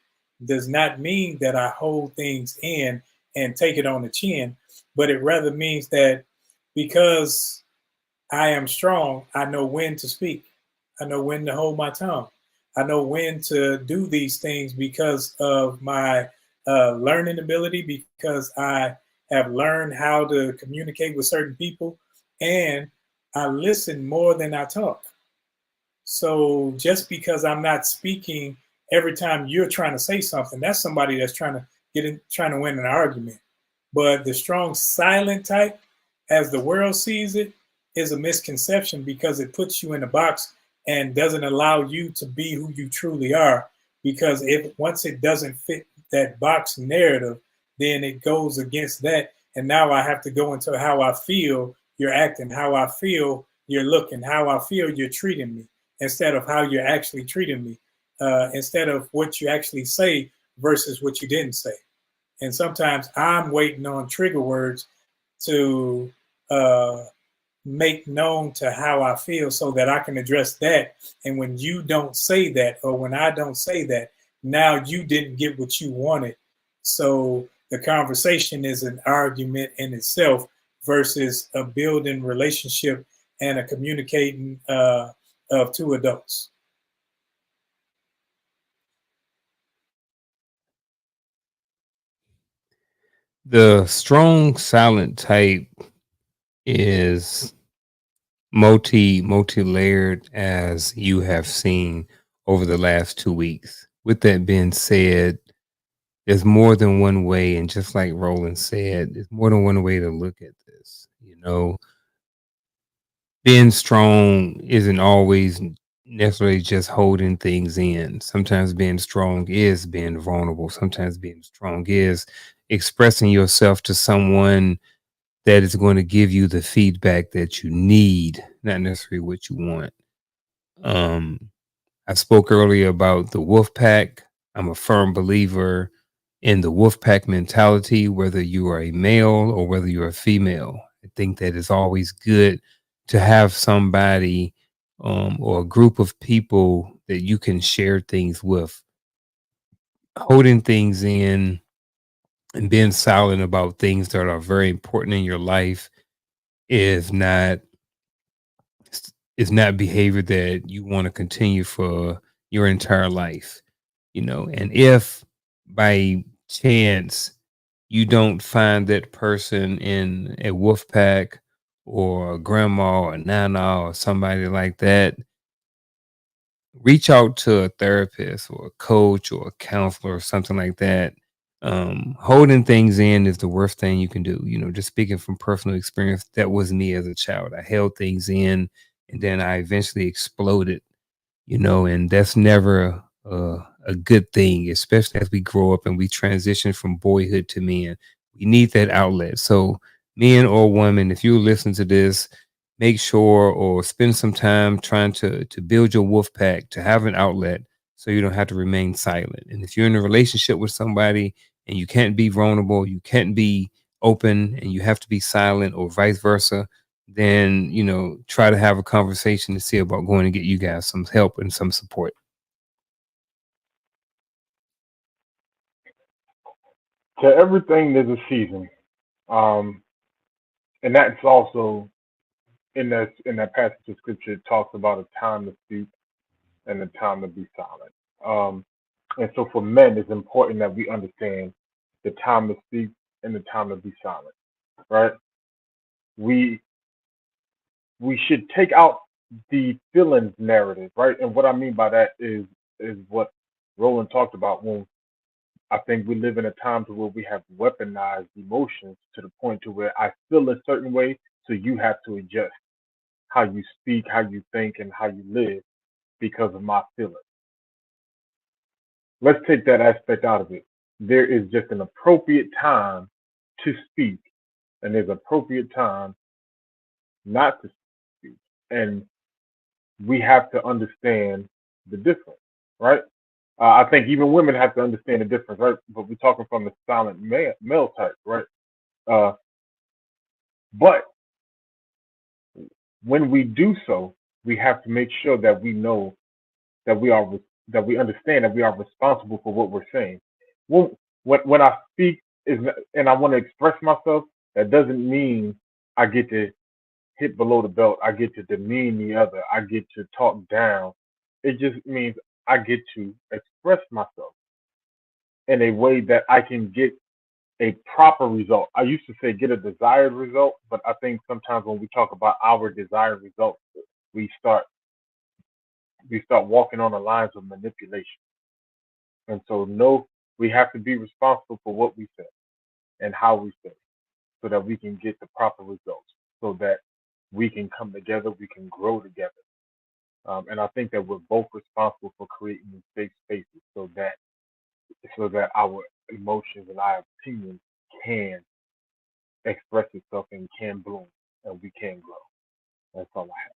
E: does not mean that I hold things in and take it on the chin, but it rather means that because I am strong, I know when to speak. I know when to hold my tongue. I know when to do these things because of my learning ability, because I have learned how to communicate with certain people, and I listen more than I talk. So just because I'm not speaking every time you're trying to say something, that's somebody that's trying to win an argument. But the strong silent type, as the world sees it, is a misconception because it puts you in a box and doesn't allow you to be who you truly are. Because if once it doesn't fit that box narrative, then it goes against that. And now I have to go into how I feel you're acting, how I feel you're looking, how I feel you're treating me, instead of how you're actually treating me, instead of what you actually say versus what you didn't say. And sometimes I'm waiting on trigger words to make known to how I feel so that I can address that. And when you don't say that, or when I don't say that, now you didn't get what you wanted. So the conversation is an argument in itself versus a building relationship and a communicating of two adults.
F: The strong silent type is multi-layered, as you have seen over the last 2 weeks. With that being said, there's more than one way, and just like Roland said, there's more than one way to look at this. Being strong isn't always necessarily just holding things in. Sometimes being strong is being vulnerable. Sometimes being strong is expressing yourself to someone that is going to give you the feedback that you need, not necessarily what you want. I spoke earlier about the wolf pack. I'm a firm believer in the wolf pack mentality, whether you are a male or whether you're a female. I think that it's always good to have somebody or a group of people that you can share things with. Holding things in and being silent about things that are very important in your life is not behavior that you want to continue for your entire life. And if by chance you don't find that person in a wolf pack or a grandma or nana or somebody like that, reach out to a therapist or a coach or a counselor or something like that. Holding things in is the worst thing you can do. Just speaking from personal experience, that was me as a child. I held things in and then I eventually exploded, and that's never a good thing, especially as we grow up and we transition from boyhood to men. We need that outlet. So, men or women, if you listen to this, make sure or spend some time trying to build your wolf pack, to have an outlet so you don't have to remain silent. And if you're in a relationship with somebody and you can't be vulnerable, you can't be open, and you have to be silent, or vice versa, then, you know, try to have a conversation to see about going to get you guys some help and some support.
D: To everything, there's a season. And that's also in that passage of scripture, it talks about a time to speak and a time to be silent. And so for men, it's important that we understand the time to speak and the time to be silent, right? We should take out the feelings narrative, right? And what I mean by that is what Roland talked about, when I think we live in a time to where we have weaponized emotions to the point to where I feel a certain way, so you have to adjust how you speak, how you think, and how you live because of my feelings. Let's take that aspect out of it. There is just an appropriate time to speak, and there's appropriate time not to speak. And we have to understand the difference, right? I think even women have to understand the difference, right? But we're talking from the silent male type, right? But when we do so, we have to make sure that we know that we understand that we are responsible for what we're saying. When I speak and I want to express myself, that doesn't mean I get to hit below the belt. I get to demean the other. I get to talk down. It just means I get to express myself in a way that I can get a proper result. I used to say get a desired result, but I think sometimes when we talk about our desired results, we start walking on the lines of manipulation. And so we have to be responsible for what we say and how we say, so that we can get the proper results, so that we can come together, we can grow together. And I think that we're both responsible for creating these safe spaces, so that our emotions and our opinions can express itself and can bloom and we can grow. That's all I have.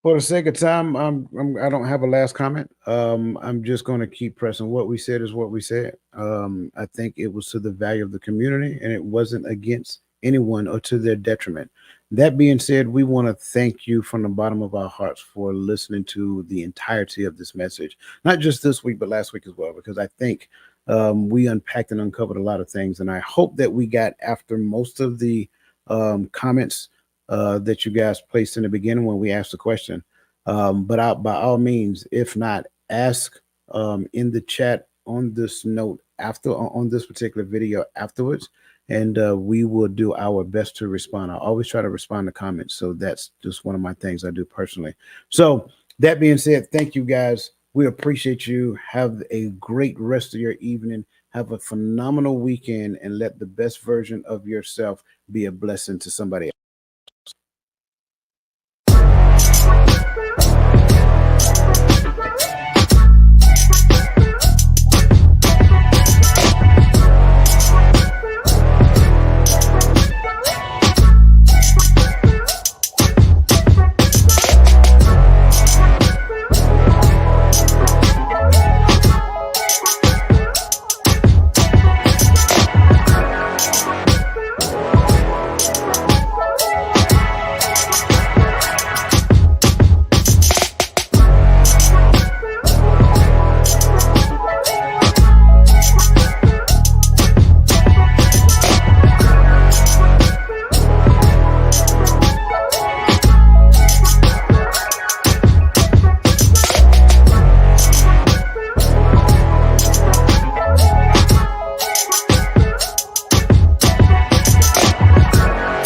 C: For the sake of time, I don't have a last comment. I'm just going to keep pressing. What we said is what we said. I think it was to the value of the community, and it wasn't against anyone or to their detriment. That being said, we want to thank you from the bottom of our hearts for listening to the entirety of this message, not just this week, but last week as well, because I think we unpacked and uncovered a lot of things, and I hope that we got after most of the comments that you guys placed in the beginning when we asked the question. But by all means, if not, ask in the chat on this note on this particular video afterwards, and we will do our best to respond. I always try to respond to comments, so that's just one of my things I do personally. So that being said, thank you guys. We appreciate you. Have a great rest of your evening. Have a phenomenal weekend, and let the best version of yourself be a blessing to somebody else.